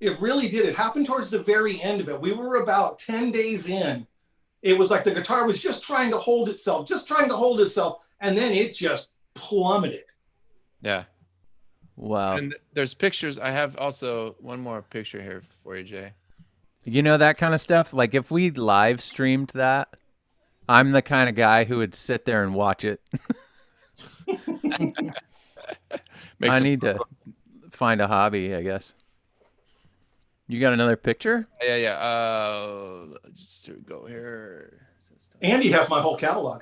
It really did. It happened towards the very end of it. We were about 10 days in. It was like the guitar was just trying to hold itself. And then it just plummeted. Yeah. Wow. And there's pictures. I have also one more picture here for you, Jay. You know, that kind of stuff? Like if we live streamed that, I'm the kind of guy who would sit there and watch it. I need to find a hobby, I guess. You got another picture? Yeah. Just to go here. Andy has my whole catalog.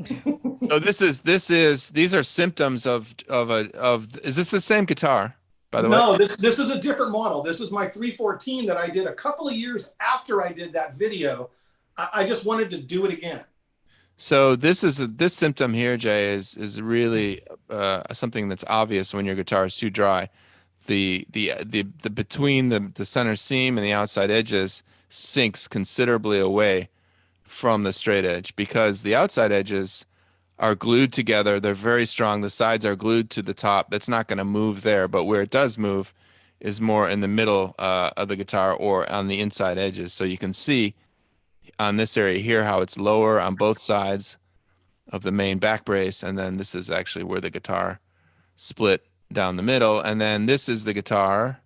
So these are symptoms of is this the same guitar, by the way? No, this is a different model. This is my 314 that I did a couple of years after I did that video. I just wanted to do it again. So this symptom here, Jay, is really something that's obvious when your guitar is too dry. The between the center seam and the outside edges sinks considerably away from the straight edge because the outside edges are glued together. They're very strong. The sides are glued to the top. That's not going to move there, but where it does move is more in the middle of the guitar or on the inside edges. So you can see on this area here how it's lower on both sides of the main back brace, and then this is actually where the guitar split down the middle, and then this is the guitar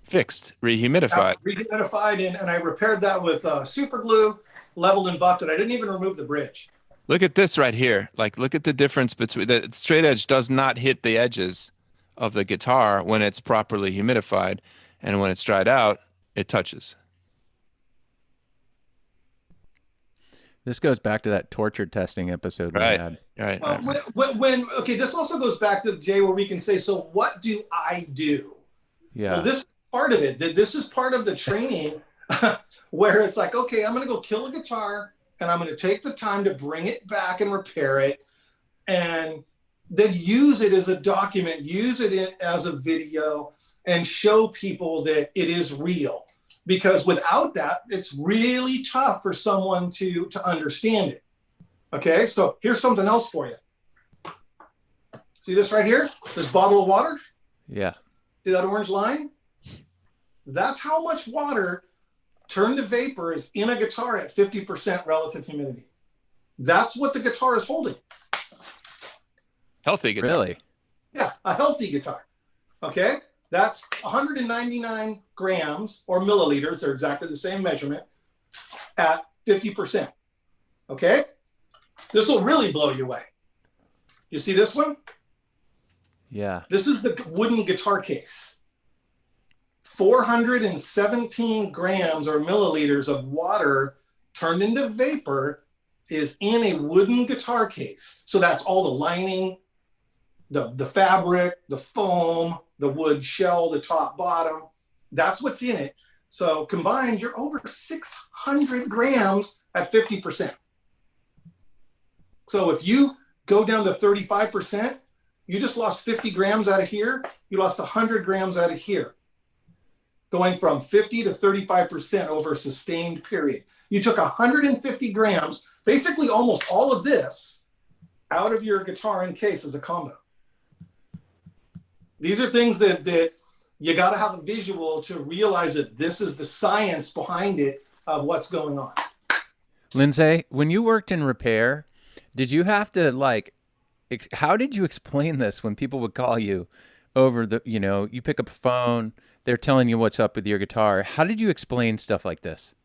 fixed, rehumidified. Rehumidified, and I repaired that with super glue, leveled and buffed it. I didn't even remove the bridge. Look at this right here. Like, look at the difference between the straight edge does not hit the edges of the guitar when it's properly humidified, and when it's dried out, it touches. This goes back to that torture testing episode we had. Right. Okay, this also goes back to Jay, where we can say, so what do I do? Yeah. Well, this is part of it. This is part of the training where it's like, okay, I'm going to go kill a guitar and I'm going to take the time to bring it back and repair it, and then use it as a document, use it as a video, and show people that it is real. Because without that, it's really tough for someone to understand it. Okay, so here's something else for you. See this right here? This bottle of water? Yeah. See that orange line? That's how much water turned to vapor is in a guitar at 50% relative humidity. That's what the guitar is holding. Healthy guitar. Really? Yeah, a healthy guitar. Okay? That's 199 grams or milliliters. They're exactly the same measurement at 50%. Okay? This will really blow you away. You see this one? Yeah. This is the wooden guitar case. 417 grams or milliliters of water turned into vapor is in a wooden guitar case. So that's all the lining, the fabric, the foam, the wood shell, the top, bottom. That's what's in it. So combined, you're over 600 grams at 50%. So if you go down to 35%, you just lost 50 grams out of here. You lost 100 grams out of here. Going from 50 to 35% over a sustained period. You took 150 grams, basically almost all of this, out of your guitar and case as a combo. These are things that you got to have a visual to realize that this is the science behind it of what's going on. Lindsay, when you worked in repair, did you have to how did you explain this when people would call you over the, you pick up a phone, they're telling you what's up with your guitar. How did you explain stuff like this?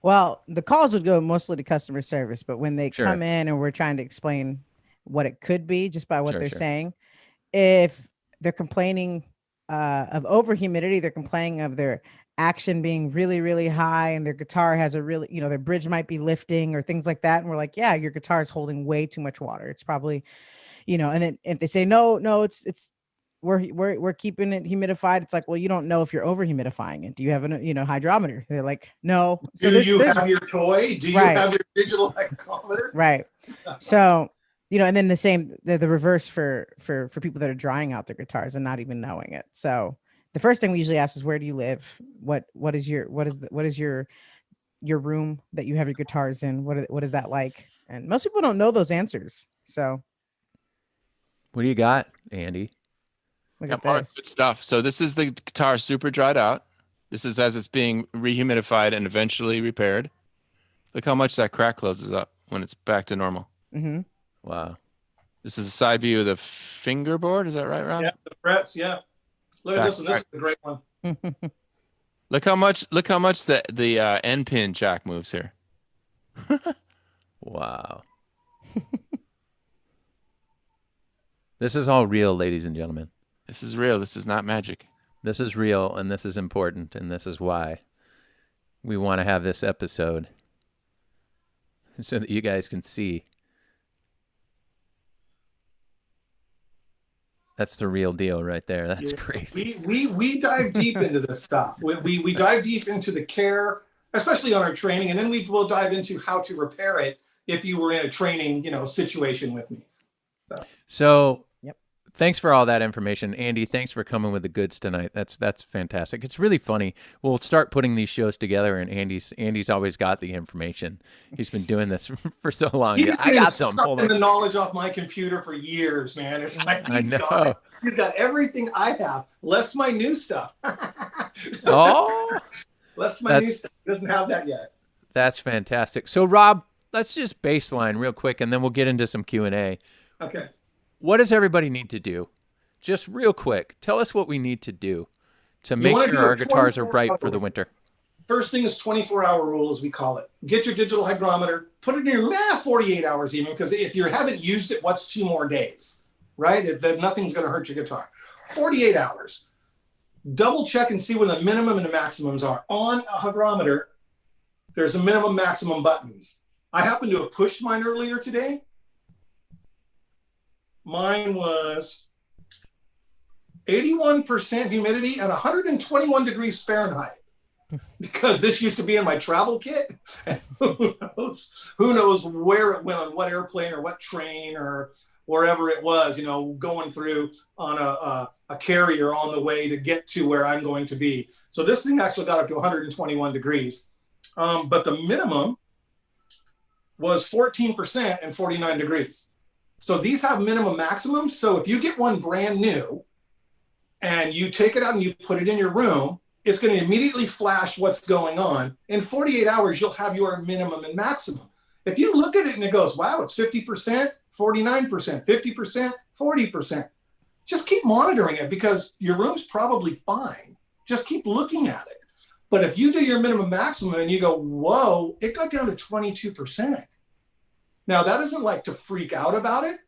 Well, the calls would go mostly to customer service, but when they Sure. come in and we're trying to explain what it could be just by what Sure, they're sure. saying, if they're complaining of over humidity, they're complaining of their action being really, really high and their guitar has a really, their bridge might be lifting or things like that. And we're like, yeah, your guitar is holding way too much water. It's probably, and then if they say, no, it's, we're keeping it humidified. It's like, well, you don't know if you're over humidifying it. Do you have an, hydrometer? They're like, no. So Do you have your toy? Do you Right. have your digital hygrometer? Right. So, and then the reverse for people that are drying out their guitars and not even knowing it. So the first thing we usually ask is, where do you live? What is your room that you have your guitars in? What is that like? And most people don't know those answers. So What do you got, Andy? look Yeah, at Mark, this. good stuff. So this is the guitar super dried out. This is as it's being rehumidified and eventually repaired. Look how much that crack closes up when it's back to normal. Mm-hmm. Wow. This is a side view of the fingerboard. Is that right, Rob? Yeah, the frets. Yeah. Look at this one. This is a great one. Look how much the end pin jack moves here. Wow. This is all real, ladies and gentlemen. This is real. This is not magic. This is real, and this is important, and this is why we want to have this episode so that you guys can see. That's the real deal right there. That's crazy. We dive deep into this stuff. We dive deep into the care, especially on our training, and then we will dive into how to repair it if you were in a training, situation with me. So Yep. Thanks for all that information. Andy, thanks for coming with the goods tonight. That's fantastic. It's really funny. We'll start putting these shows together, and Andy's always got the information. He's been doing this for so long. I got some. Hold on. The knowledge off my computer for years, man. It's like I know. He's got everything I have, less my new stuff. Oh, less my new stuff. He doesn't have that yet. That's fantastic. So, Rob, let's just baseline real quick, and then we'll get into some Q&A. Okay. What does everybody need to do? Just real quick, tell us what we need to do to make sure our guitars are right for the winter. First thing is 24-hour rule, as we call it. Get your digital hygrometer, put it in your 48 hours even, because if you haven't used it, what's 2 more days, right? Nothing's going to hurt your guitar. 48 hours. Double check and see when the minimum and the maximums are. On a hygrometer, there's a minimum maximum buttons. I happen to have pushed mine earlier today. Mine was 81% humidity and 121 degrees Fahrenheit, because this used to be in my travel kit. And who knows where it went, on what airplane or what train or wherever it was, going through on a carrier on the way to get to where I'm going to be. So this thing actually got up to 121 degrees. But the minimum was 14% and 49 degrees. So these have minimum maximums. So if you get one brand new and you take it out and you put it in your room, it's going to immediately flash what's going on. In 48 hours, you'll have your minimum and maximum. If you look at it and it goes, wow, it's 50%, 49%, 50%, 40%. Just keep monitoring it, because your room's probably fine. Just keep looking at it. But if you do your minimum maximum and you go, whoa, it got down to 22%. Now, that isn't like to freak out about it,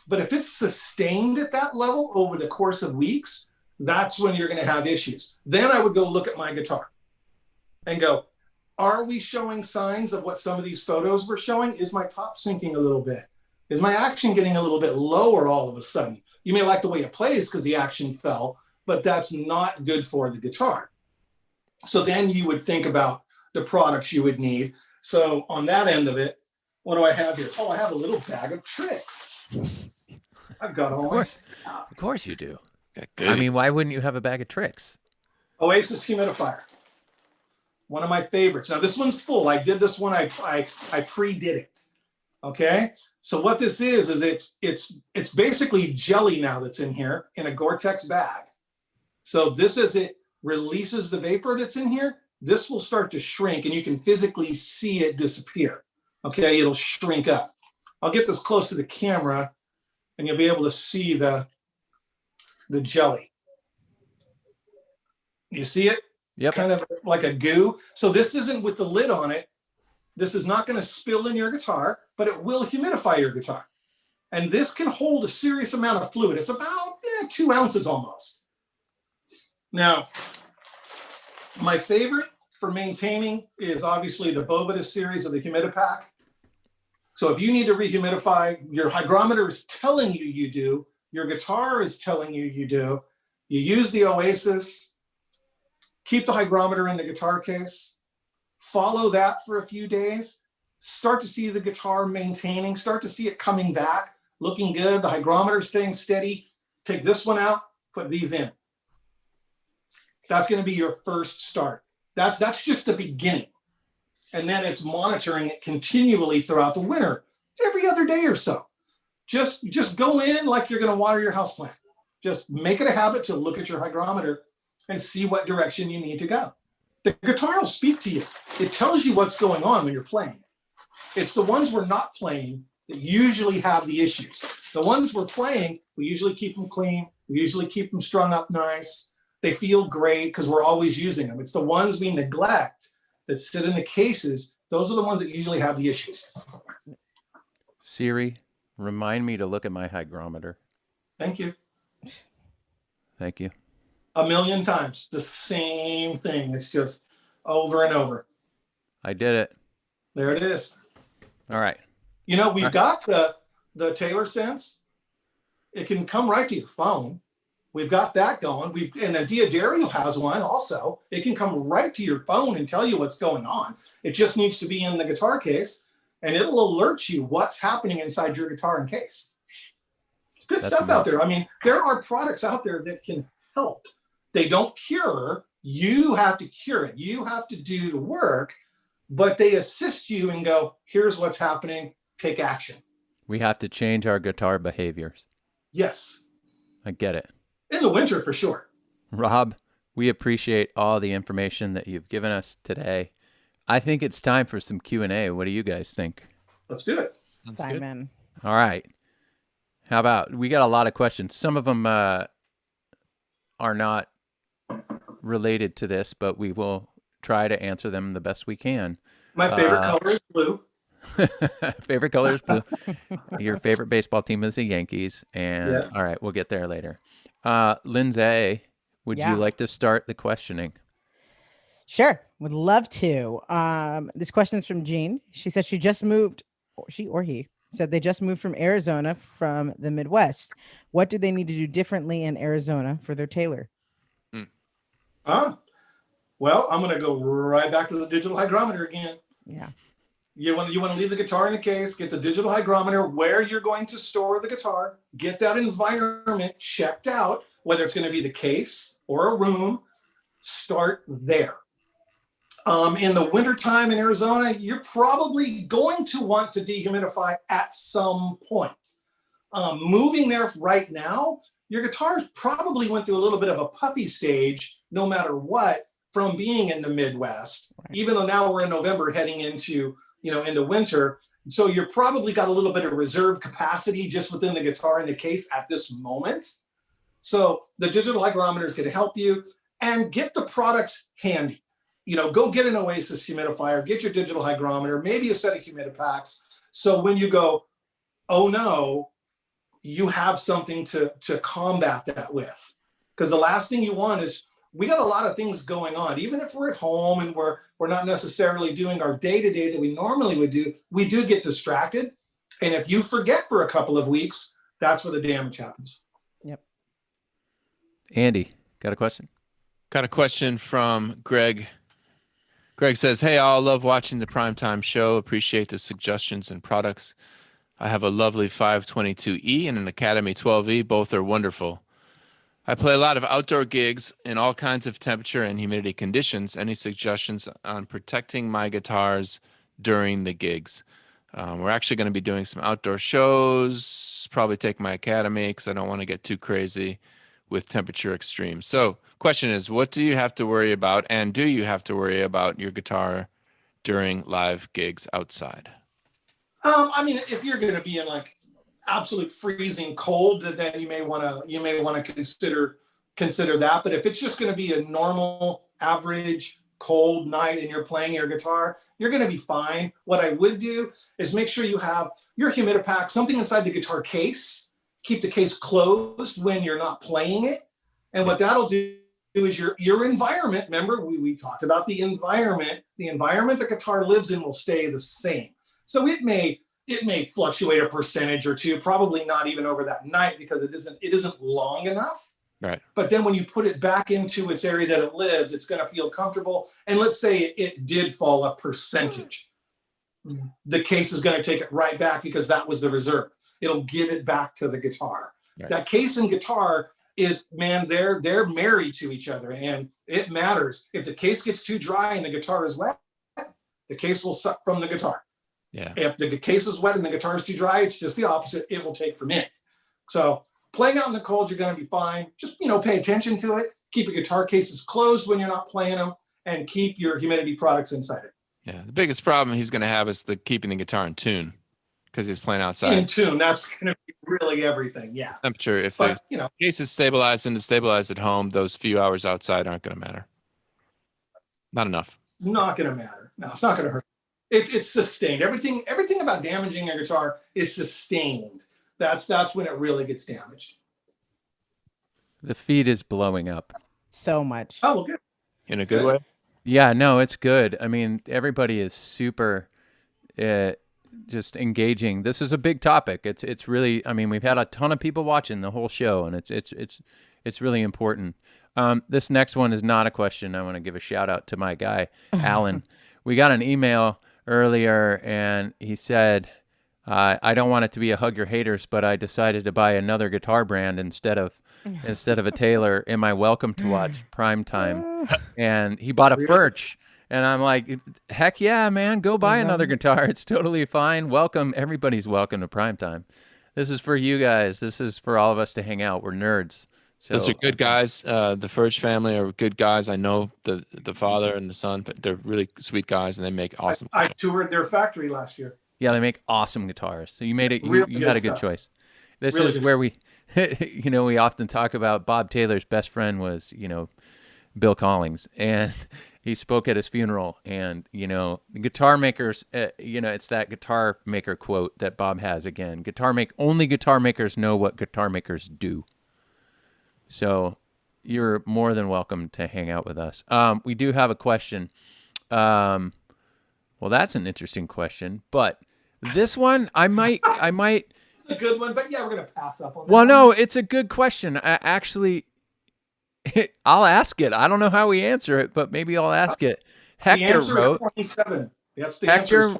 but if it's sustained at that level over the course of weeks, that's when you're going to have issues. Then I would go look at my guitar and go, Are we showing signs of what some of these photos were showing? Is my top sinking a little bit? Is my action getting a little bit lower all of a sudden? You may like the way it plays because the action fell, but that's not good for the guitar. So then you would think about the products you would need. So on that end of it, what do I have here? Oh, I have a little bag of tricks. I've got all my stuff. Of course you do. Good. I mean, why wouldn't you have a bag of tricks? Oasis humidifier. One of my favorites. Now this one's full. I did this one. I pre-did it. Okay. So what this is it's basically jelly now that's in here in a Gore-Tex bag. So this as it releases the vapor that's in here, this will start to shrink and you can physically see it disappear. Okay. It'll shrink up. I'll get this close to the camera and you'll be able to see the jelly. You see it? Yep. Kind of like a goo. So this isn't with the lid on it. This is not going to spill in your guitar, but it will humidify your guitar. And this can hold a serious amount of fluid. It's about 2 ounces almost. Now, my favorite for maintaining is obviously the Bovidus series of the Humidipack. So if you need to rehumidify, your hygrometer is telling you you do, your guitar is telling you you do, you use the Oasis, keep the hygrometer in the guitar case, follow that for a few days, start to see the guitar maintaining, start to see it coming back, looking good, the hygrometer staying steady. Take this one out, put these in. That's going to be your first start. That's just the beginning. And then it's monitoring it continually throughout the winter, every other day or so. Just go in like you're going to water your houseplant. Just make it a habit to look at your hygrometer and see what direction you need to go. The guitar will speak to you. It tells you what's going on when you're playing. It's the ones we're not playing that usually have the issues. The ones we're playing, we usually keep them clean. We usually keep them strung up nice. They feel great because we're always using them. It's the ones we neglect that sit in the cases. Those are the ones that usually have the issues. Siri, remind me to look at my hygrometer. Thank you. Thank you. 1,000,000 times, the same thing. It's just over and over. I did it. There it is. All right. You know, we've got the Taylor Sense. It can come right to your phone. We've got that going. And the Diodario has one also. It can come right to your phone and tell you what's going on. It just needs to be in the guitar case, and it'll alert you what's happening inside your guitar and case. It's good stuff out there. I mean, there are products out there that can help. They don't cure. You have to cure it. You have to do the work, but they assist you and go, here's what's happening. Take action. We have to change our guitar behaviors. Yes. I get it. In the winter, for sure. Rob, we appreciate all the information that you've given us today. I think it's time for some Q&A. What do you guys think? Let's do it. Simon. All right. How about, we got a lot of questions. Some of them are not related to this, but we will try to answer them the best we can. My favorite color is blue. Favorite color is blue. Your favorite baseball team is the Yankees. And Yes. All right, we'll get there later. Lindsay, would you like to start the questioning? Sure, would love to. This question is from Jean. She says she just moved, or she or he said they just moved from Arizona from the Midwest. What do they need to do differently in Arizona for their Taylor? Well, I'm going to go right back to the digital hygrometer again. Yeah. You want to leave the guitar in the case, get the digital hygrometer where you're going to store the guitar, get that environment checked out, whether it's going to be the case or a room, start there. In the wintertime in Arizona, you're probably going to want to dehumidify at some point. Moving there right now, your guitar probably went through a little bit of a puffy stage, no matter what, from being in the Midwest, even though now we're in November heading into winter. So you're probably got a little bit of reserve capacity just within the guitar and the case at this moment. So the digital hygrometer is going to help you, and get the products handy. Go get an Oasis humidifier, get your digital hygrometer, maybe a set of humidipacks. So when you go, oh no, you have something to combat that with. Because the last thing you want is we got a lot of things going on. Even if we're at home and we're not necessarily doing our day-to-day that we normally would do, we do get distracted. And if you forget for a couple of weeks, that's where the damage happens. Yep. Andy, got a question? Got a question from Greg. Greg says, hey, all, love watching the Primetime show. Appreciate the suggestions and products. I have a lovely 522E and an Academy 12E. Both are wonderful. I play a lot of outdoor gigs in all kinds of temperature and humidity conditions. Any suggestions on protecting my guitars during the gigs? We're actually going to be doing some outdoor shows, probably take my Academy because I don't want to get too crazy with temperature extremes. So question is, what do you have to worry about, and do you have to worry about your guitar during live gigs outside? I mean, if you're going to be in like absolute freezing cold, then you may want to consider that. But if it's just going to be a normal, average, cold night and you're playing your guitar, you're going to be fine. What I would do is make sure you have your humidipack, something inside the guitar case. Keep the case closed when you're not playing it. And what that'll do is your environment. Remember, we talked about the environment. The environment the guitar lives in will stay the same. So it may fluctuate a percentage or two, probably not even over that night because it isn't long enough. Right. But then when you put it back into its area that it lives, it's going to feel comfortable. And let's say it did fall a percentage. The case is going to take it right back because that was the reserve. It'll give it back to the guitar. Right. That case and guitar is, man, they're married to each other, and it matters. If the case gets too dry and the guitar is wet, the case will suck from the guitar. Yeah. If the case is wet and the guitar is too dry, it's just the opposite. It will take from it. So playing out in the cold, you're going to be fine. Just, pay attention to it. Keep your guitar cases closed when you're not playing them, and keep your humidity products inside it. Yeah. The biggest problem he's going to have is keeping the guitar in tune because he's playing outside. In tune. That's going to be really everything. Yeah. Temperature. If the case is stabilized and is stabilized at home, those few hours outside aren't going to matter. Not enough. Not going to matter. No, it's not going to hurt. It's sustained. Everything about damaging a guitar is sustained. That's when it really gets damaged. The feed is blowing up. So much. Oh, well, good. In a good way? Yeah, no, it's good. I mean, everybody is super just engaging. This is a big topic. It's really, I mean, we've had a ton of people watching the whole show, and it's really important. This next one is not a question. I want to give a shout out to my guy, Alan. We got an email earlier, and he said, I don't want it to be a hug your haters, but I decided to buy another guitar brand instead of a Taylor. Am I welcome to watch Primetime? And he bought a Furch, and I'm like, heck yeah, man, go buy another guitar. It's totally fine. Welcome. Everybody's welcome to Primetime. This is for you guys. This is for all of us to hang out. We're nerds. So, those are good guys. The Furch family are good guys. I know the father and the son, but they're really sweet guys, and they make awesome. I toured their factory last year. Yeah, they make awesome guitars. So you made it. You had a good choice. This is where we, we often talk about Bob Taylor's best friend was, Bill Collings, and he spoke at his funeral. And guitar makers, it's that guitar maker quote that Bob has again. Only guitar makers know what guitar makers do. So you're more than welcome to hang out with us. We do have a question. Well, that's an interesting question, but this one I might. It's a good one, but yeah, we're gonna pass up on that. Well, no, it's a good question. I'll ask it. I don't know how we answer it, but maybe I'll ask it. Hector wrote. 27. That's the answer.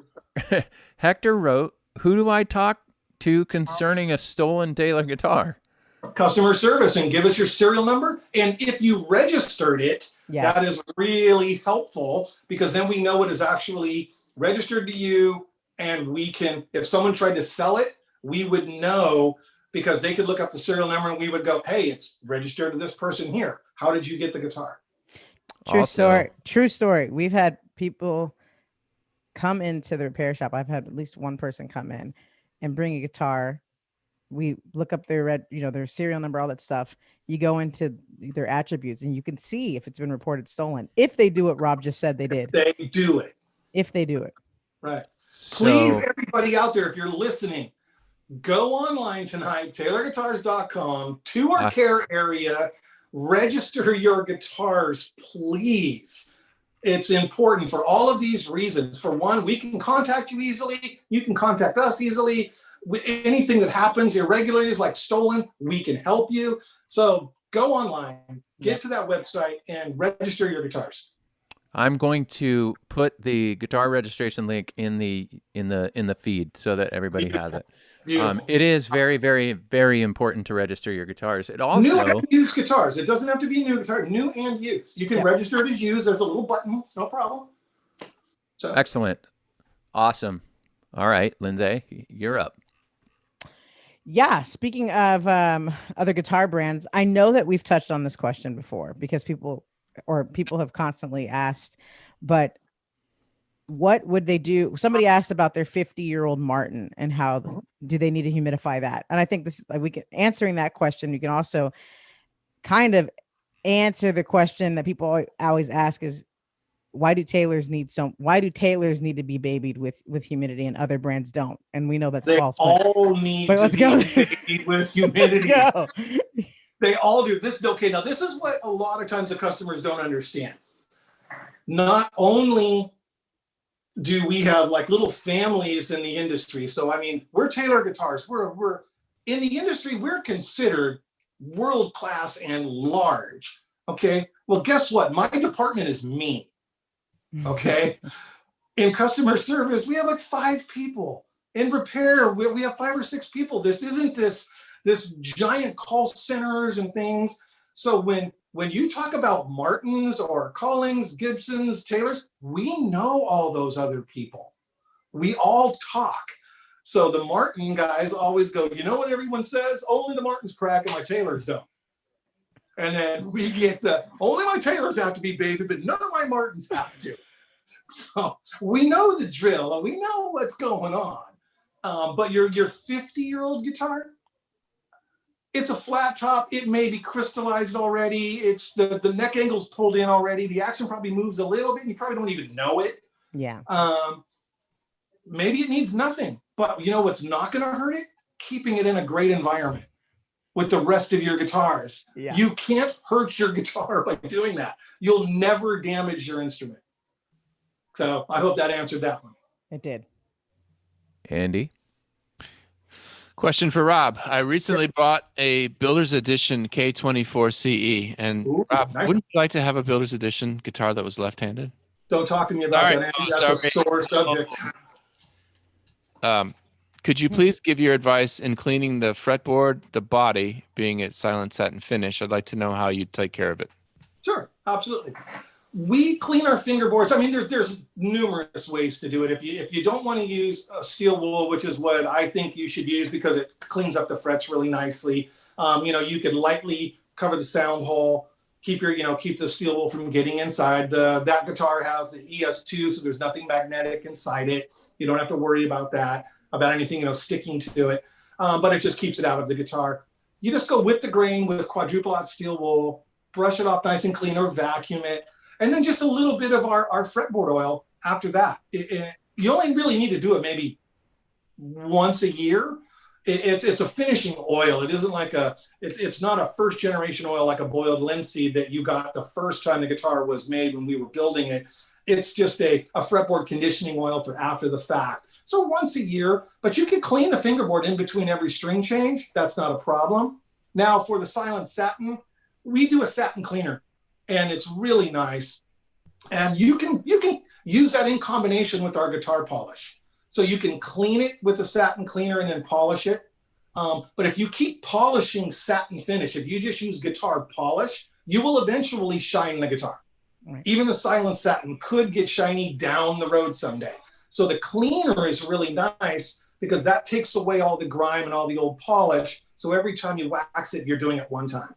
Hector wrote, "Who do I talk to concerning a stolen Taylor guitar?" Customer service, and give us your serial number. And if you registered it, that is really helpful because then we know it is actually registered to you, and we can, if someone tried to sell it, we would know because they could look up the serial number and we would go, hey, it's registered to this person here. How did you get the guitar? True story. We've had people come into the repair shop. I've had at least one person come in and bring a guitar. We look up their their serial number, all that stuff. You go into their attributes and you can see if it's been reported stolen. If they do what Rob just said they did. They do it. If they do it. Right. Please, everybody out there, if you're listening, go online tonight, taylorguitars.com, to our care area. register your guitars, please. It's important for all of these reasons. For one, we can contact you easily. You can contact us easily. Anything that happens irregularities like stolen, we can help you. So go online, get to that website, and register your guitars. I'm going to put the guitar registration link in the feed so that everybody has it. Beautiful. It is very, very, very important to register your guitars. It New also and used guitars. It doesn't have to be a new guitar. New and used. You can register it as used. There's a little button. It's no problem. So excellent, awesome. All right, Lindsay, you're up. Yeah. Speaking of other guitar brands, I know that we've touched on this question before because people have constantly asked, but what would they do? Somebody asked about their 50-year-old Martin and how do they need to humidify that? And I think this is like, we can answering that question. You can also kind of answer the question that people always ask is, why do tailors need to be babied with humidity and other brands don't? And we know that's false. All need to be babied with humidity. Go. They all do this. Okay, now this is what a lot of times the customers don't understand. Not only do we have like little families in the industry. So I mean, we're Taylor Guitars. We're in the industry. We're considered world class and large. Okay. Well, guess what? My department is me. Okay. In customer service, we have like 5 people. In repair, we have 5 or 6 people. This isn't this giant call centers and things. So when you talk about Martins or Collings, Gibsons, Taylors, we know all those other people. We all talk. So the Martin guys always go, you know what everyone says? Only the Martins crack and my Taylors don't. And then we get only my Taylors have to be baby, but none of my Martins have to. So we know the drill and we know what's going on. But your 50-year-old guitar, it's a flat top. It may be crystallized already. It's the neck angle's pulled in already. The action probably moves a little bit. And you probably don't even know it. Yeah. Maybe it needs nothing. But you know what's not going to hurt it? Keeping it in a great environment with the rest of your guitars. Yeah. You can't hurt your guitar by doing that. You'll never damage your instrument. So I hope that answered that one. It did. Andy? Question for Rob. I recently bought a Builder's Edition K24 CE. And Ooh, Rob, nice. wouldn't you like to have a Builder's Edition guitar that was left-handed? Don't talk to me about Sorry. that, Andy. Oh, That's a sorry. sore subject. Could you please give your advice in cleaning the fretboard, the body, being it silent satin finish? I'd like to know how you take care of it. Sure, absolutely. We clean our fingerboards. I mean, there's numerous ways to do it. If you don't want to use steel wool, which is what I think you should use because it cleans up the frets really nicely. You can lightly cover the sound hole, keep the steel wool from getting inside. That guitar has the ES2, so there's nothing magnetic inside it. You don't have to worry about anything, sticking to it. But it just keeps it out of the guitar. You just go with the grain with quadruple aught steel wool, brush it off nice and clean or vacuum it. And then just a little bit of our fretboard oil after that. You only really need to do it maybe once a year. It's a finishing oil. It isn't like it's not a first generation oil like a boiled linseed that you got the first time the guitar was made when we were building it. It's just a fretboard conditioning oil for after the fact. So once a year, but you can clean the fingerboard in between every string change. That's not a problem. Now for the silent satin, we do a satin cleaner. And it's really nice. And you can use that in combination with our guitar polish. So you can clean it with the satin cleaner and then polish it. But if you keep polishing satin finish, if you just use guitar polish, you will eventually shine the guitar. Right. Even the silent satin could get shiny down the road someday. So the cleaner is really nice because that takes away all the grime and all the old polish. So every time you wax it, you're doing it one time.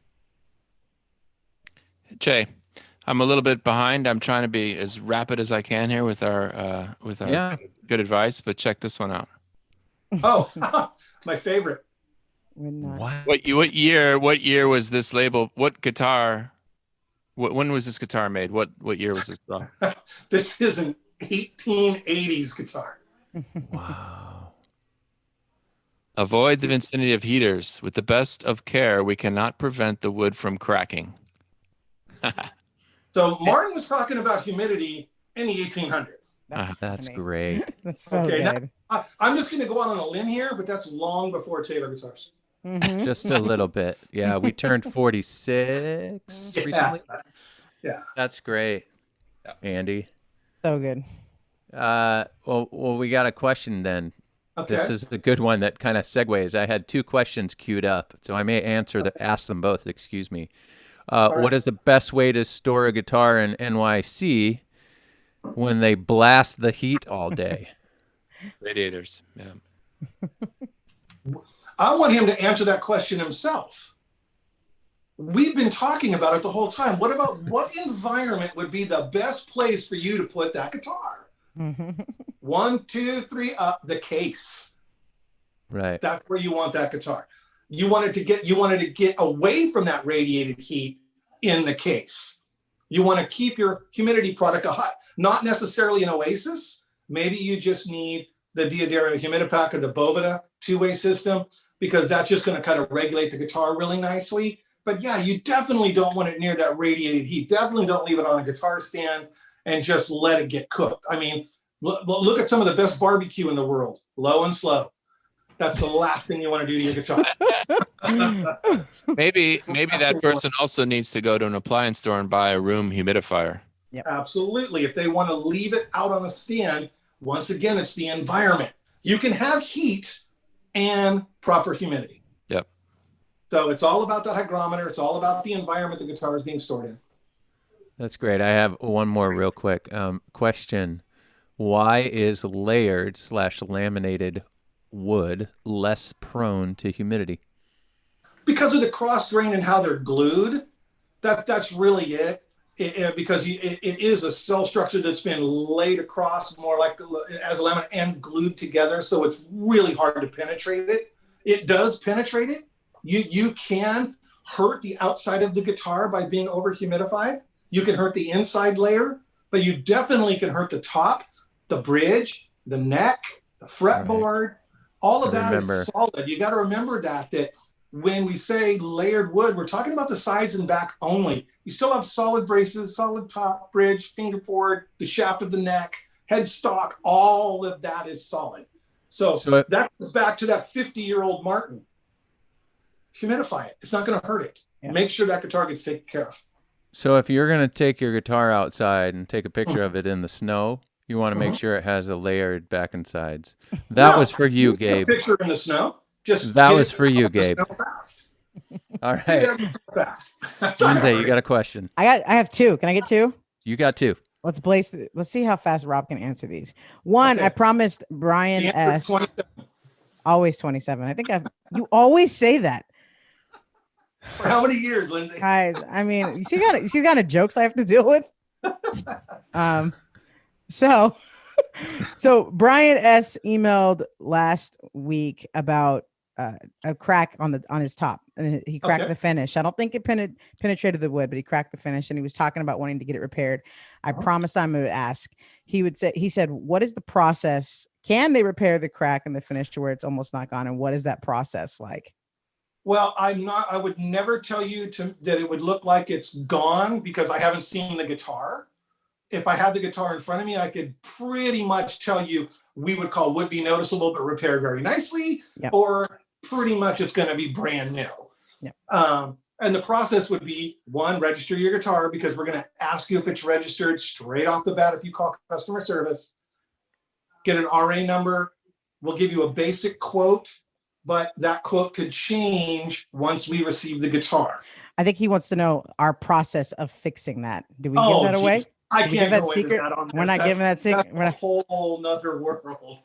Jay, I'm a little bit behind. I'm trying to be as rapid as I can here with our good advice, but check this one out. Oh, my favorite. What year was this label? What guitar? When was this guitar made? What year was this brought? This is an 1880s guitar. Wow. Avoid the vicinity of heaters. With the best of care, we cannot prevent the wood from cracking. So Martin was talking about humidity in the 1800s. That's funny. great. That's so Okay, now, good. I'm just going to go out on a limb here, but that's long before Taylor guitars. Mhm. Just a little bit. Yeah, we turned 46 Yeah. recently. Yeah. That's great, Andy. So good. Well, we got a question then. Okay. This is a good one that kind of segues. I had two questions queued up, so I may ask them both. Excuse me. right. What is the best way to store a guitar in NYC when they blast the heat all day? Radiators. Yeah. I want him to answer that question himself. We've been talking about it the whole time. What environment would be the best place for you to put that guitar? Mhm. 1, 2, 3, the case. Right. That's where you want that guitar. You wanted to get away from that radiated heat in the case. You want to keep your humidity product not necessarily an Oasis. Maybe you just need the Diodera Humidipack or the Boveda two-way system, because that's just going to kind of regulate the guitar really nicely. But yeah, you definitely don't want it near that radiated heat. Definitely don't leave it on a guitar stand and just let it get cooked. I mean, look at some of the best barbecue in the world, low and slow. That's the last thing you want to do to your guitar. Maybe that person also needs to go to an appliance store and buy a room humidifier. Yep. Absolutely. If they want to leave it out on a stand, once again, it's the environment. You can have heat and proper humidity. Yep. So it's all about the hygrometer. It's all about the environment the guitar is being stored in. That's great. I have one more real quick question. Why is layered/laminated wood less prone to humidity? Because of the cross grain and how they're glued. That's really it. Because it is a cell structure that's been laid across more like as a laminate and glued together. So it's really hard to penetrate it. It does penetrate it. You can hurt the outside of the guitar by being over humidified. You can hurt the inside layer, but you definitely can hurt the top, the bridge, the neck, the fretboard. Right. All of that is solid. You got to remember that when we say layered wood, we're talking about the sides and back only. You still have solid braces, solid top, bridge, fingerboard, the shaft of the neck, headstock, all of that is solid. So that goes back to that 50-year-old Martin. Humidify it. It's not going to hurt it. Yeah. Make sure that guitar gets taken care of. So if you're going to take your guitar outside and take a picture of it in the snow, you want to make sure it has a layered back and sides. That was for you, Gabe. Picture in the snow. That was for you, Gabe. All right. Fast. Lindsay, you got a question. I have two. Can I get two? You got two. Let's see how fast Rob can answer these. One, okay. I promised Brian S. 27. Always 27. I think you always say that. For how many years, Lindsay? Guys, I mean, you see kind of jokes I have to deal with. So Brian S. emailed last week about a crack on his top, and he cracked the finish. I don't think it penetrated the wood, but he cracked the finish, and he was talking about wanting to get it repaired. I promised I would ask. He said, what is the process? Can they repair the crack in the finish to where it's almost not gone? And what is that process like? Well, I would never tell you that it would look like it's gone because I haven't seen the guitar. If I had the guitar in front of me, I could pretty much tell you we would call would be noticeable, but repaired very nicely, or pretty much it's going to be brand new. Yep. And the process would be, one, register your guitar, because we're going to ask you if it's registered straight off the bat if you call customer service. Get an RA number. We'll give you a basic quote, but that quote could change once we receive the guitar. I think he wants to know our process of fixing that. Do we give that away? I can't go into that on this. We're not giving that secret. That's a whole nother world.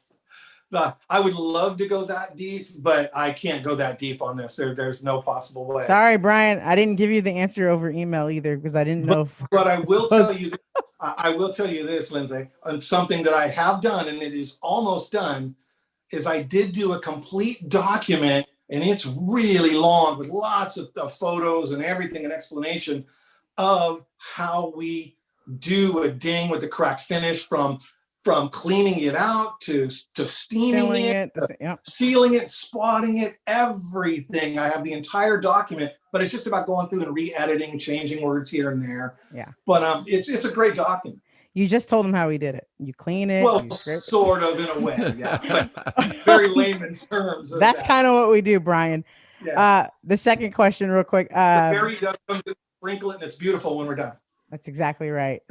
I would love to go that deep, but I can't go that deep on this. There's no possible way. Sorry, Brian. I didn't give you the answer over email either because I didn't know. But I will tell you. I will tell you this, Lindsay. Something that I have done, and it is almost done, is I did do a complete document, and it's really long with lots of photos and everything, an explanation of how we do a ding with the cracked finish, from from cleaning it out to steaming Sealing it, it. Yep. sealing it, spotting it, everything. I have the entire document, but it's just about going through and re-editing, changing words here and there. Yeah. But it's a great document. You just told him how he did it. You clean it. Well, you scrape it. sort of in a way, yeah. But very layman's terms. That's kind of what we do, Brian. Yeah. The second question, real quick. Very does come to sprinkle it, and it's beautiful when we're done. That's exactly right.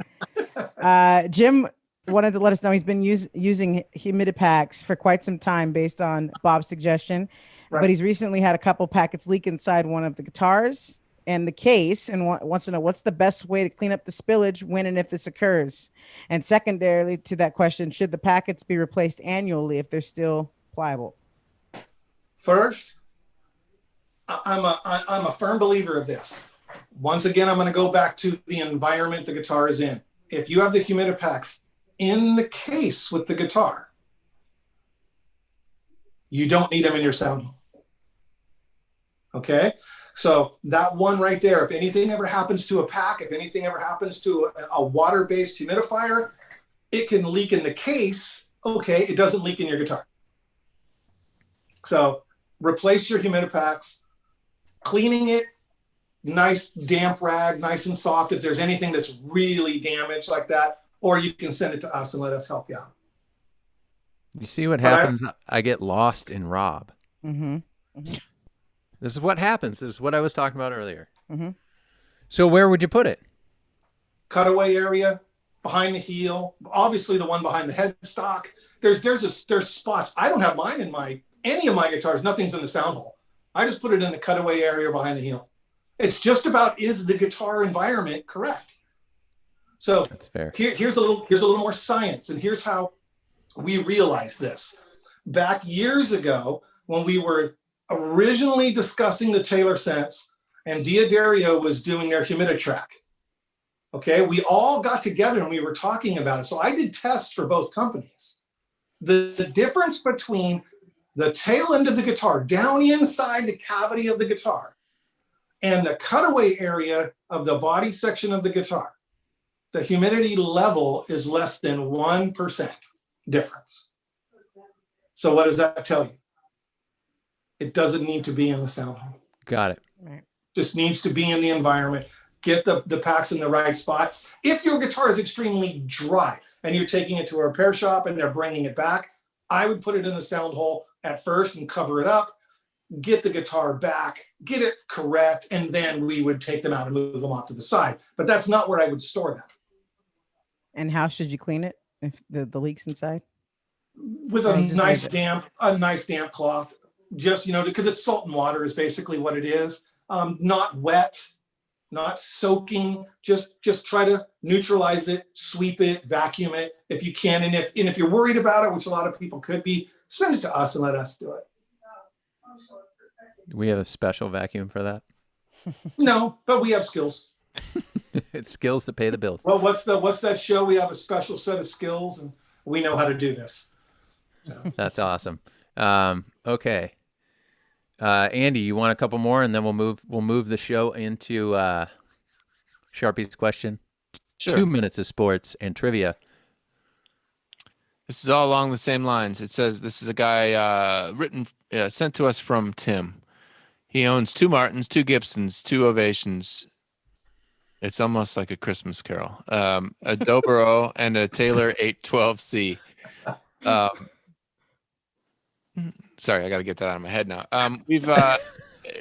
Jim wanted to let us know he's been using Humidipacks for quite some time based on Bob's suggestion, Right. but he's recently had a couple packets leak inside one of the guitars and the case, and wants to know what's the best way to clean up the spillage when and if this occurs. And secondarily to that question, should the packets be replaced annually if they're still pliable? First, I'm a firm believer of this. Once again, I'm going to go back to the environment the guitar is in. If you have the Humidipacks in the case with the guitar, you don't need them in your sound hole. Okay? So that one right there, if anything ever happens to a pack, if anything ever happens to a water-based humidifier, it can leak in the case. Okay, it doesn't leak in your guitar. So replace your Humidipacks, cleaning it, nice damp rag, nice and soft if there's anything that's really damaged like that, or you can send it to us and let us help you out. You see what happens? I get lost in Rob. Mm-hmm. Mm-hmm. This is what happens. This is what I was talking about earlier. Mm-hmm. So where would you put it? Cutaway area, behind the heel, obviously the one behind the headstock. There's spots. I don't have mine in any of my guitars. Nothing's in the sound hole. I just put it in the cutaway area behind the heel. It's just about, is the guitar environment correct? So That's fair. here's a little more science, and here's how we realized this. Back years ago, when we were originally discussing the Taylor Sense and Diodario was doing their Humiditrack, okay, we all got together and we were talking about it. So I did tests for both companies. The difference between the tail end of the guitar, down inside the cavity of the guitar, and the cutaway area of the body section of the guitar, the humidity level is less than 1% difference. So what does that tell you? It doesn't need to be in the sound hole. Got it. Right. Just needs to be in the environment. Get the packs in the right spot. If your guitar is extremely dry and you're taking it to a repair shop and they're bringing it back, I would put it in the sound hole at first and cover it up, get the guitar back, get it correct, and then we would take them out and move them off to the side. But that's not where I would store them. And how should you clean it if the leak's inside? With a nice damp cloth, just, because it's salt and water is basically what it is. Not wet, not soaking, just try to neutralize it, sweep it, vacuum it if you can. And if you're worried about it, which a lot of people could be, send it to us and let us do it. Do we have a special vacuum for that? No, but we have skills. It's skills to pay the bills. Well, what's that show? We have a special set of skills and we know how to do this. So. That's awesome. Okay. Andy, you want a couple more, and then we'll move the show into Sharpie's question. Sure. 2 minutes of sports and trivia. This is all along the same lines. It says this is a guy sent to us from Tim. He owns 2 Martins, 2 Gibsons, 2 Ovations. It's almost like a Christmas carol. A Dobro and a Taylor 812C. Sorry, I got to get that out of my head now.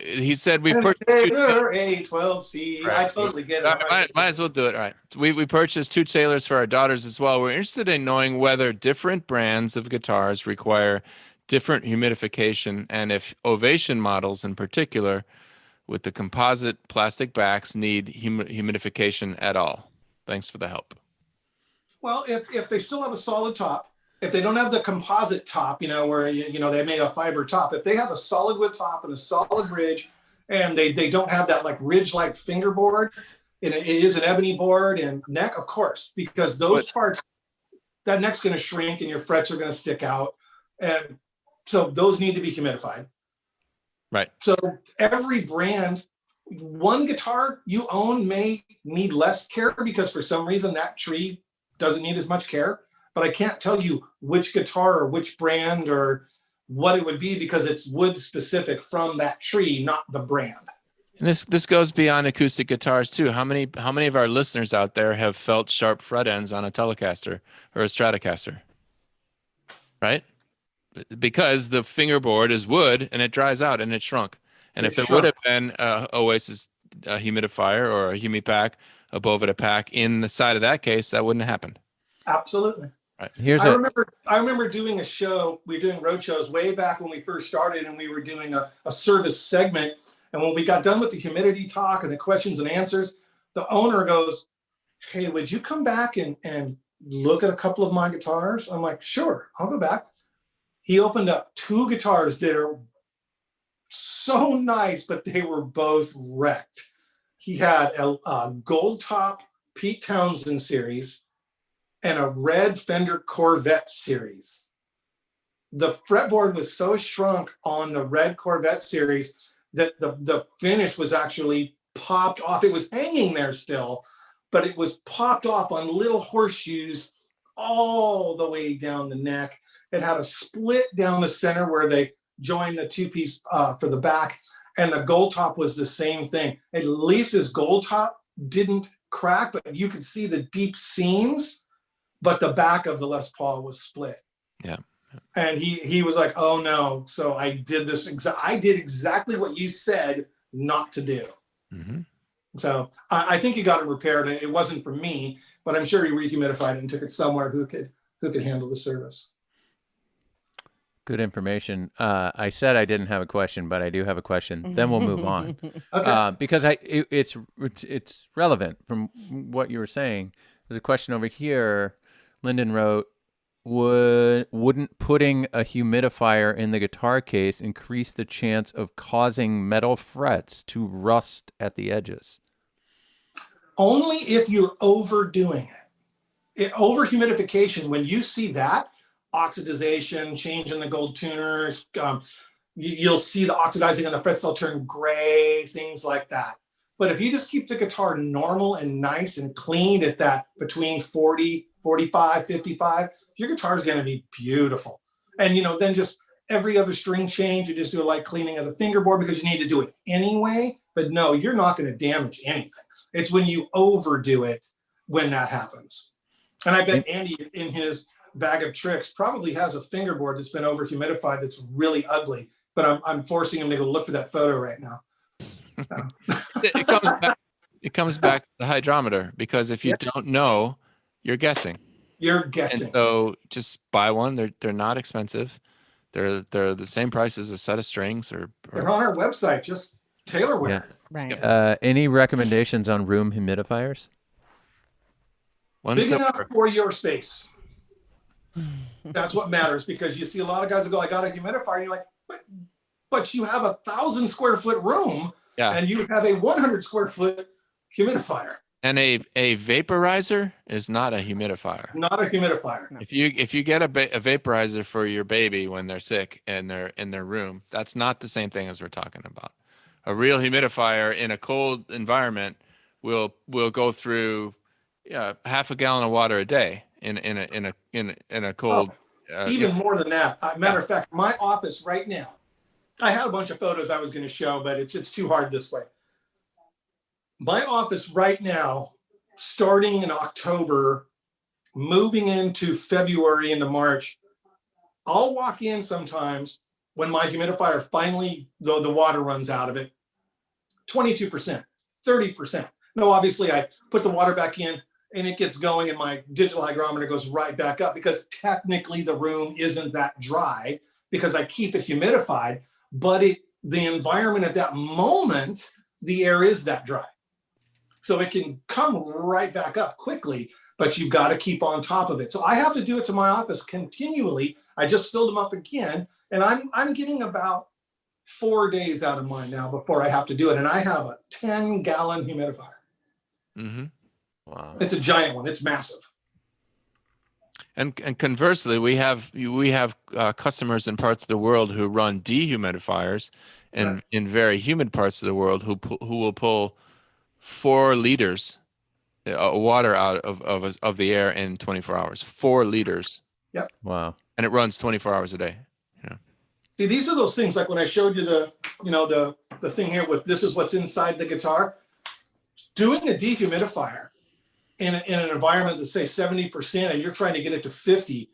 He said we've purchased Taylor 812C. Right. I totally get it. Might as well do it. All right. We purchased 2 Taylors for our daughters as well. We're interested in knowing whether different brands of guitars require different humidification, and if Ovation models in particular with the composite plastic backs need humidification at all. Thanks for the help. Well, if they still have a solid top, if they don't have the composite top, where they may have fiber top, if they have a solid wood top and a solid ridge, and they don't have that like ridge-like fingerboard, and it is an ebony board and neck, of course, because those parts, that neck's going to shrink and your frets are going to stick out, and so those need to be humidified. Right. So every brand, one guitar you own may need less care because for some reason that tree doesn't need as much care. but I can't tell you which guitar or which brand or what it would be because it's wood specific from that tree, not the brand. And this goes beyond acoustic guitars too. How many of our listeners out there have felt sharp fret ends on a Telecaster or a Stratocaster? Right? Because the fingerboard is wood and it dries out and it shrunk. And if it would have been a Oasis humidifier or a Humipack, a Boveda pack in the side of that case, that wouldn't have happened. Absolutely. Right. I remember doing a show. We were doing road shows way back when we first started, and we were doing a service segment. And when we got done with the humidity talk and the questions and answers, the owner goes, "Hey, would you come back and look at a couple of my guitars?" I'm like, "Sure, I'll go back." He opened up 2 guitars that are so nice, but they were both wrecked. He had a gold top Pete Townsend series and a red Fender Corvette series. The fretboard was so shrunk on the red Corvette series that the finish was actually popped off. It was hanging there still, but it was popped off on little horseshoes all the way down the neck. It had a split down the center where they joined the 2-piece for the back, and the gold top was the same thing. At least his gold top didn't crack, but you could see the deep seams, but the back of the Les Paul was split. Yeah. And he was like, "Oh no." So I did this. I did exactly what you said not to do. Mm-hmm. So I think he got it repaired. It wasn't for me, but I'm sure he rehumidified it and took it somewhere who could handle the service. Good information. I said I didn't have a question, but I do have a question. Then we'll move on. Okay. Because it's relevant from what you were saying. There's a question over here. Lyndon wrote, wouldn't putting a humidifier in the guitar case increase the chance of causing metal frets to rust at the edges? Only if you're overdoing it. Over humidification, when you see that, oxidization, change in the gold tuners, you'll see the oxidizing on the frets, they'll turn gray, things like that. But if you just keep the guitar normal and nice and clean at that between 40, 45, 55, your guitar is going to be beautiful. And, then just every other string change, you just do a light cleaning of the fingerboard because you need to do it anyway. But no, you're not going to damage anything. It's when you overdo it when that happens. And I bet Andy in his bag of tricks probably has a fingerboard that's been over humidified that's really ugly, but I'm forcing him to go look for that photo right now. It comes back to the hydrometer, because if you don't know, you're guessing. You're guessing. And so just buy one. They're not expensive. They're the same price as a set of strings or they're on our website, just tailorware. Yeah. Right. Any recommendations on room humidifiers? Big enough for your space. That's what matters, because you see a lot of guys that go, "I got a humidifier," and you're like, but you have 1,000 square foot room, and you have a 100 square foot humidifier. And a vaporizer is not a humidifier. Not a humidifier. No. If you get a vaporizer for your baby when they're sick and they're in their room, that's not the same thing as we're talking about. A real humidifier in a cold environment will go through half a gallon of water a day in a cold. Even more than that. Matter of fact, my office right now, I had a bunch of photos I was going to show, but it's too hard this way. My office right now, starting in October, moving into February into March, I'll walk in sometimes when my humidifier finally, though the water runs out of it, 22%, 30%. No, obviously I put the water back in and it gets going and my digital hygrometer goes right back up, because technically the room isn't that dry because I keep it humidified, but the environment at that moment, the air is that dry. So it can come right back up quickly, but you've got to keep on top of it. So I have to do it to my office continually. I just filled them up again, and I'm getting about 4 days out of mine now before I have to do it. And I have a 10-gallon humidifier. Mm-hmm. Wow. It's a giant one. It's massive. And conversely, we have customers in parts of the world who run dehumidifiers, and right. in very humid parts of the world who will pull 4 liters water out of the air in 24 hours. 4 liters, Yep. Wow. and it runs 24 hours a day. See, these are those things like when I showed you the thing here with this is what's inside the guitar. Doing a dehumidifier in an environment that's say 70% and you're trying to get it to 50,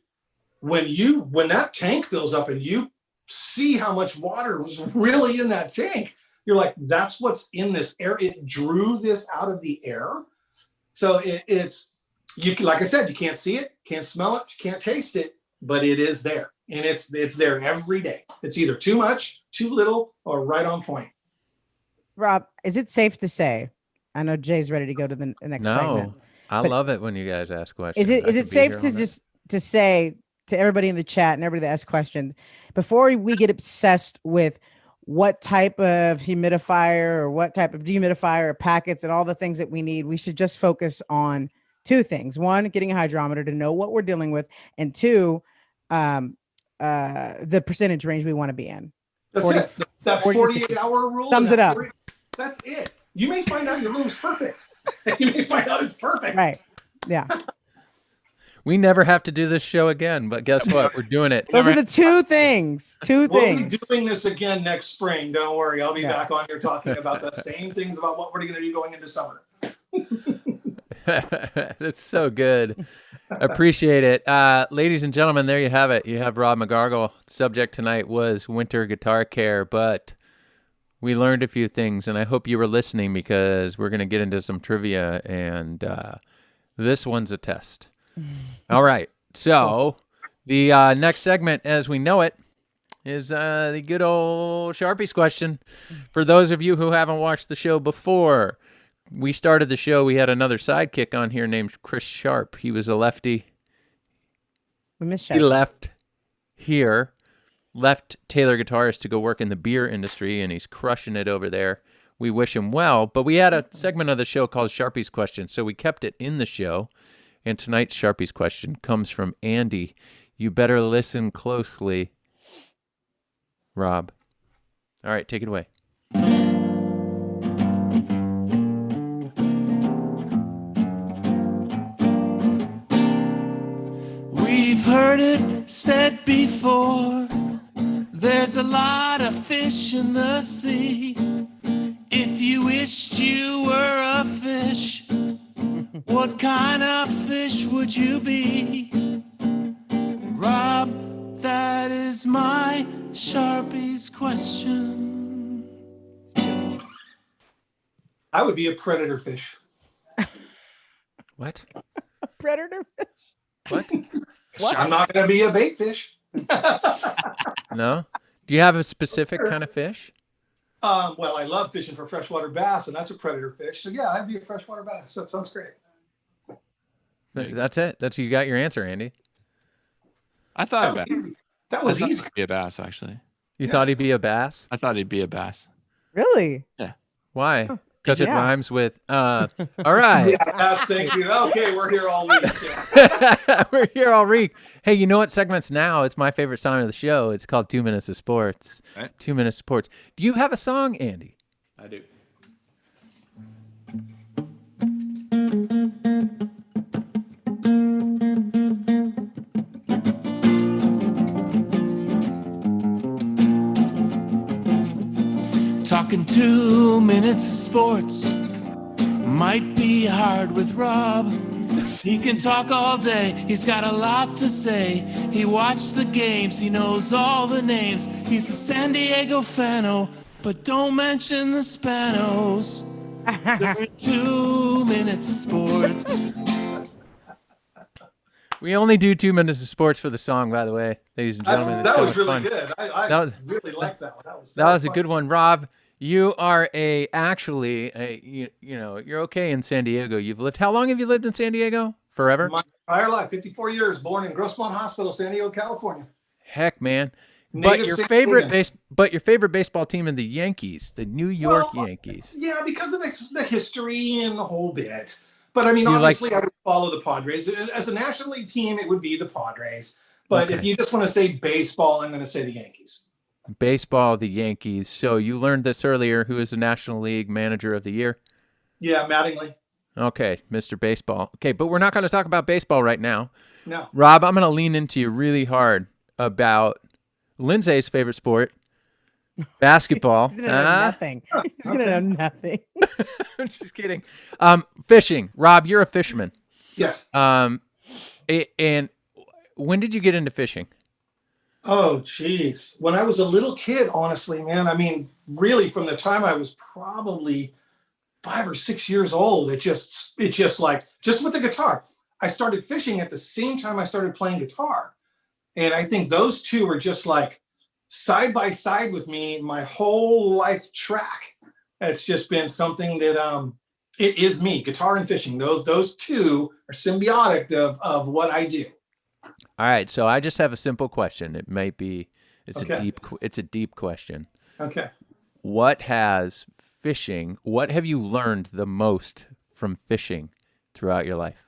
when that tank fills up and you see how much water was really in that tank, you're like, that's what's in this air. It drew this out of the air. So it's like I said, you can't see it, can't smell it, can't taste it, but it is there. And it's there every day. It's either too much, too little, or right on point. Rob, is it safe to say? I know Jay's ready to go to the next segment. I But love it when you guys ask questions. Is it safe to just to say to everybody in the chat and everybody that asks questions, before we get obsessed with what type of humidifier or what type of dehumidifier or packets and all the things that we need, we should just focus on 2 things. 1, getting a hydrometer to know what we're dealing with, and 2, the percentage range we want to be in. That's 40, it. That 48-hour rule sums it up. That's it. You may find out your room's perfect. You may find out it's perfect. Right. Yeah. We never have to do this show again, but guess what? We're doing it. Those are the 2 things. We'll be doing this again next spring. Don't worry. I'll be back on here talking about the same things about what we're going to do going into summer. That's so good. Appreciate it. Ladies and gentlemen, there you have it. You have Rob Magargal. Subject tonight was winter guitar care, but we learned a few things, and I hope you were listening because we're going to get into some trivia, and this one's a test. All right. So the next segment, as we know it, is the good old Sharpies question. For those of you who haven't watched the show before, we started the show. We had another sidekick on here named Chris Sharp. He was a lefty. We missed He left here, left Taylor Guitars to go work in the beer industry, and he's crushing it over there. We wish him well. But we had a segment of the show called Sharpies question, so we kept it in the show. And tonight's Sharpies question comes from Andy. You better listen closely, Rob. All right, take it away. We've heard it said before, there's a lot of fish in the sea. If you wished you were a fish, what kind of fish would you be? Rob, that is my Sharpies question. I would be a predator fish. What? A predator fish? What? What? I'm not going to be a bait fish. No? Do you have a specific kind of fish? Well, I love fishing for freshwater bass, and that's a predator fish. So yeah, I'd be a freshwater bass. That sounds great. That's it. You got your answer, Andy. I thought That was easy. he'd be a bass, actually. You thought he'd be a bass? I thought he'd be a bass. Really? Why? Because it Yeah. rhymes with, all right. Yeah, thank you. Okay, we're here all week. Yeah. We're here all week. Hey, you know what segment's now? It's my favorite song of the show. It's called 2 Minutes of Sports. Right. 2 Minutes of Sports. Do you have a song, Andy? I do. Talking 2 minutes of sports might be hard with Rob. He can talk all day, he's got a lot to say. He watched the games, he knows all the names. He's the San Diego Fano, but don't mention the Spanos. During 2 minutes of sports. We only do 2 minutes of sports for the song, by the way, ladies and gentlemen. That It's so was much really fun. good. I That was- really liked that one. That was a fun. good one, Rob. You are you're okay in San Diego. You've lived. How long have you lived in San Diego? Forever? My entire life, 54 years, born in Grossmont Hospital, San Diego, California. Heck, man. Native San Diego. But your favorite baseball team in the Yankees, the New York Yankees. Yeah, because of the history and the whole bit. But I mean, You like- obviously, I would follow the Padres. As a National League team, it would be the Padres. But Okay. if you just want to say baseball, I'm going to say the Yankees. Baseball, the Yankees. So you learned this earlier. Who is the National League Manager of the Year? Yeah, Mattingly. Okay, Mr. Baseball. Okay, but we're not going to talk about baseball right now. No. Rob, I'm going to lean into you really hard about Lindsay's favorite sport, basketball. He's gonna know nothing. He's gonna know nothing. I'm just kidding. Fishing. Rob, you're a fisherman. Yes. And when did you get into fishing? Oh, geez. When I was a little kid, honestly, man, I mean, really from the time I was probably 5 or 6 years old, it just like, just with the guitar. I started fishing at the same time I started playing guitar. And I think those two were just like side by side with me my whole life track. It's just been something that it is me, guitar and fishing. Those two are symbiotic of what I do. All right, so I just have a simple question. It's Okay. a deep question. Okay. What have you learned the most from fishing throughout your life?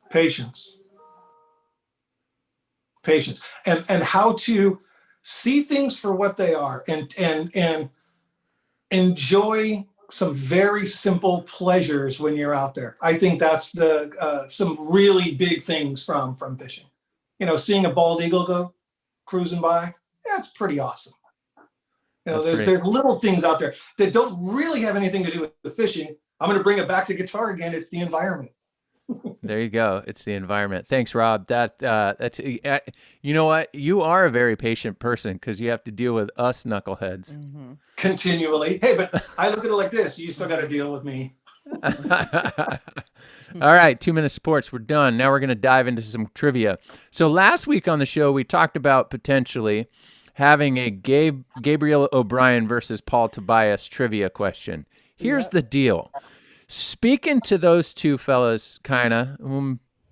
Patience and how to see things for what they are and enjoy some very simple pleasures when you're out there. I think that's some really big things from fishing. Seeing a bald eagle go cruising by, that's pretty awesome. There's little things out there that don't really have anything to do with the fishing. I'm going to bring it back to guitar again. It's the environment. There you go. It's the environment. Thanks, Rob. That's you know what? You are a very patient person because you have to deal with us knuckleheads continually. Hey, but I look at it like this: you still got to deal with me. All right, 2 minute sports. We're done. Now we're going to dive into some trivia. So last week on the show, we talked about potentially having a Gabriel O'Brien versus Paul Tobias trivia question. Here's the deal. Speaking to those two fellas, kind of,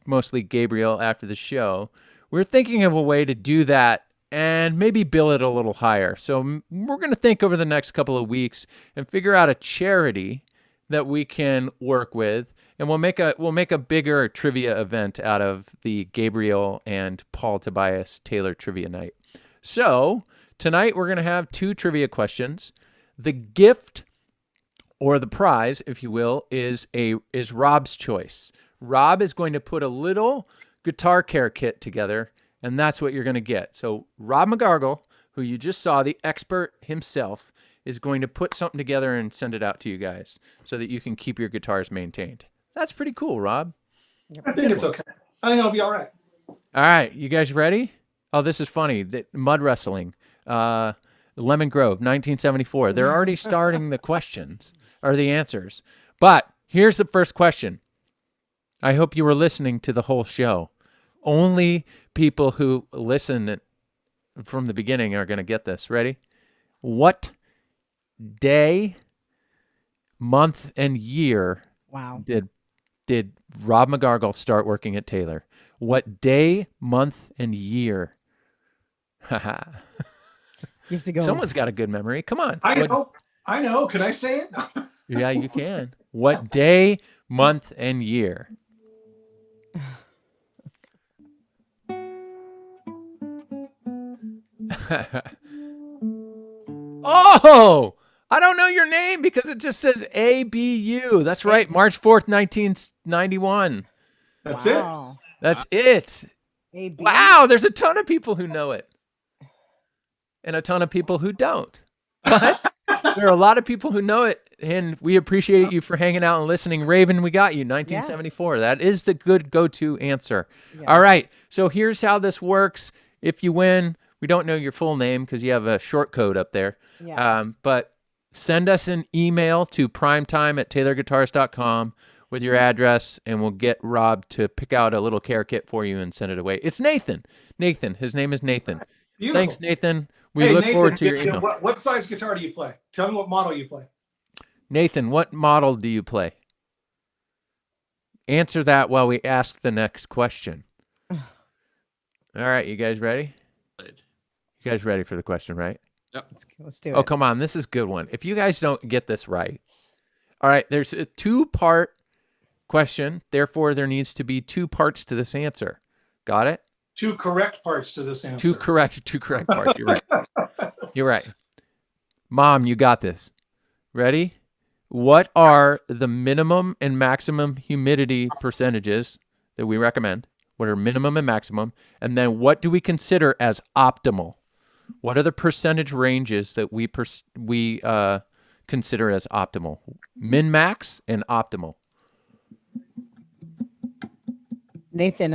mostly Gabriel after the show, we're thinking of a way to do that and maybe bill it a little higher. So we're going to think over the next couple of weeks and figure out a charity that we can work with, and we'll make a bigger trivia event out of the Gabriel and Paul Tobias Taylor Trivia Night. So tonight we're going to have 2 trivia questions. The gift, or the prize, if you will, is Rob's choice. Rob is going to put a little guitar care kit together, and that's what you're going to get. So Rob Magargal, who you just saw, the expert himself, is going to put something together and send it out to you guys so that you can keep your guitars maintained. That's pretty cool, Rob. I think it's okay. I think I'll be all right. All right, you guys ready? Oh, this is funny. Mud wrestling, Lemon Grove, 1974. They're already starting the questions. Are the answers. But here's the first question. I hope you were listening to the whole show. Only people who listen from the beginning are going to get this. Ready? What day, month, and year did Rob Magargal start working at Taylor? What day, month, and year? Haha. You have to go. Someone's got a good memory. Come on. I know. Can I say it? Yeah, you can. What day, month, and year? Oh, I don't know your name because it just says ABU. That's right. March 4th, 1991. That's it. That's it. AB? Wow, there's a ton of people who know it. And a ton of people who don't. But there are a lot of people who know it, and we appreciate you for hanging out and listening. Raven, we got you, 1974. Yeah. That is the good go-to answer. Yeah. All right, so here's how this works. If you win, we don't know your full name because you have a short code up there. Yeah. But send us an email to primetime@taylorguitars.com with your address, and we'll get Rob to pick out a little care kit for you and send it away. It's Nathan. His name is Nathan. Beautiful. Thanks, Nathan. We look forward to your email. What size guitar do you play? Tell me what model you play. Nathan, what model do you play? Answer that while we ask the next question. All right, you guys ready? You guys ready for the question, right? Yep. Let's do it. Oh, come on. This is a good one. If you guys don't get this right. All right, there's a 2-part question. Therefore, there needs to be 2 parts to this answer. Got it? 2 correct parts to this answer. 2 correct parts. You're right. You're right. Mom, you got this. Ready? What are the minimum and maximum humidity percentages that we recommend? What are minimum and maximum? And then what do we consider as optimal? What are the percentage ranges that we consider as optimal? Min, max, and optimal. Nathan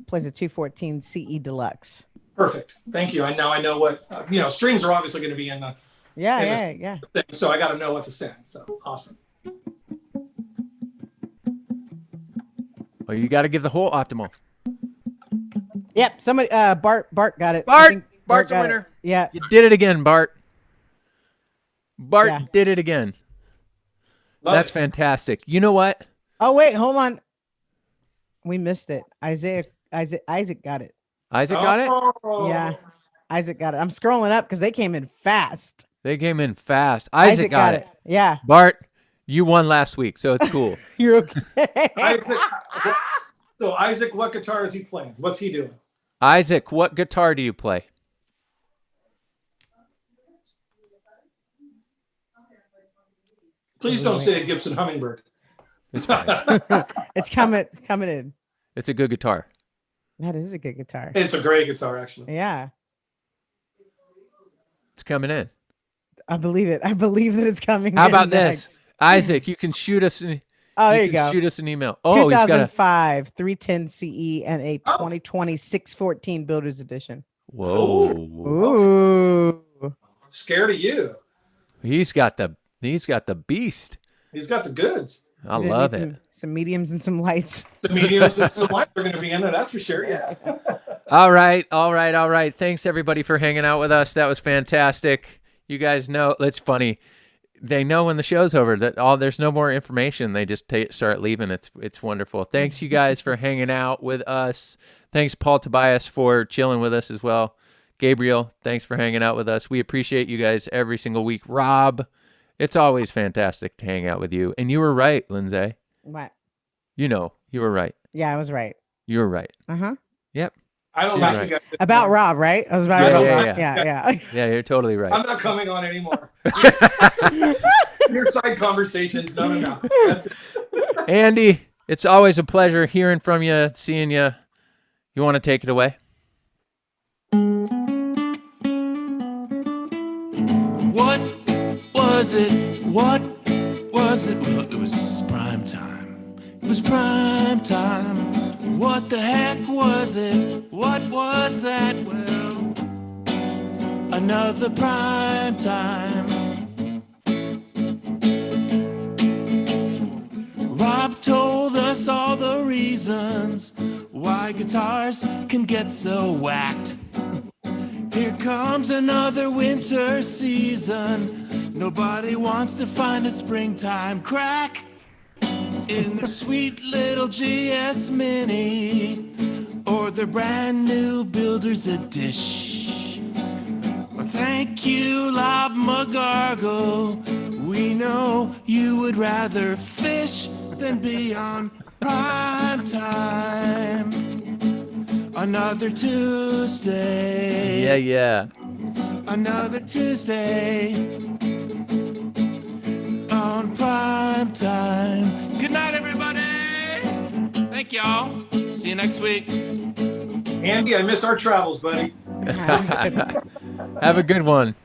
plays a 214 CE Deluxe. Perfect. Thank you. Now I know what, strings are obviously going to be in the Yeah. thing, so I got to know what to send. So awesome. Well, you got to give the whole optimal. Yep. Somebody, Bart got it. Bart! I think Bart's a got it. winner. Yeah. You did it again, Bart. Bart Yeah. did it again. Love That's it. fantastic. You know what? Oh, wait, hold on. We missed it. Isaac got it. Isaac got it? Oh. Yeah. Isaac got it. I'm scrolling up because they came in fast. They came in fast. Isaac got it. Yeah. Bart, you won last week, so it's cool. You're okay. Isaac, what guitar is he playing? What's he doing? Isaac, what guitar do you play? Please don't say a Gibson Hummingbird. It's fine. It's coming in. It's a good guitar. That is a good guitar. It's a great guitar, actually. Yeah. It's coming in. I believe it. I believe that it's coming How in about next. this? Isaac, you can shoot us. Oh, there you go. Shoot us an email. Oh, he's got 2005 310 CE and a 2020 614 Builders Edition. Whoa. Ooh. I'm scared of you. He's got the beast. He's got the goods. I Does love need it. Some mediums and some lights. The mediums and the lights are going to be in there, that's for sure. Yeah. All right. Thanks everybody for hanging out with us. That was fantastic. You guys know it's funny. They know when the show's over that there's no more information. They just start leaving. It's wonderful. Thanks you guys for hanging out with us. Thanks Paul Tobias for chilling with us as well. Gabriel, thanks for hanging out with us. We appreciate you guys every single week. Rob, it's always fantastic to hang out with you. And you were right, Lindsay. What? You were right. Yeah, I was right. You were right. Uh-huh. Yep. I don't She's like right. you guys. About Rob, right? I was about Yeah, Rob. yeah, Yeah. Yeah, you're totally right. I'm not coming on anymore. Your side conversations. No. That's it. Andy, it's always a pleasure hearing from you, seeing you. You want to take it away? What was it? What was it? Well, it was prime time. It was prime time. What the heck was it? What was that? Well, another prime time. Rob told us all the reasons why guitars can get so whacked. Here comes another winter season. Nobody wants to find a springtime crack in their sweet little GS Mini or their brand new Builder's Edition. Well, thank you, Lob Magargal. We know you would rather fish than be on prime time. Another Tuesday. Yeah. Another Tuesday on prime time. Good night, everybody. Thank y'all. See you next week. Andy, I missed our travels, buddy. Have a good one.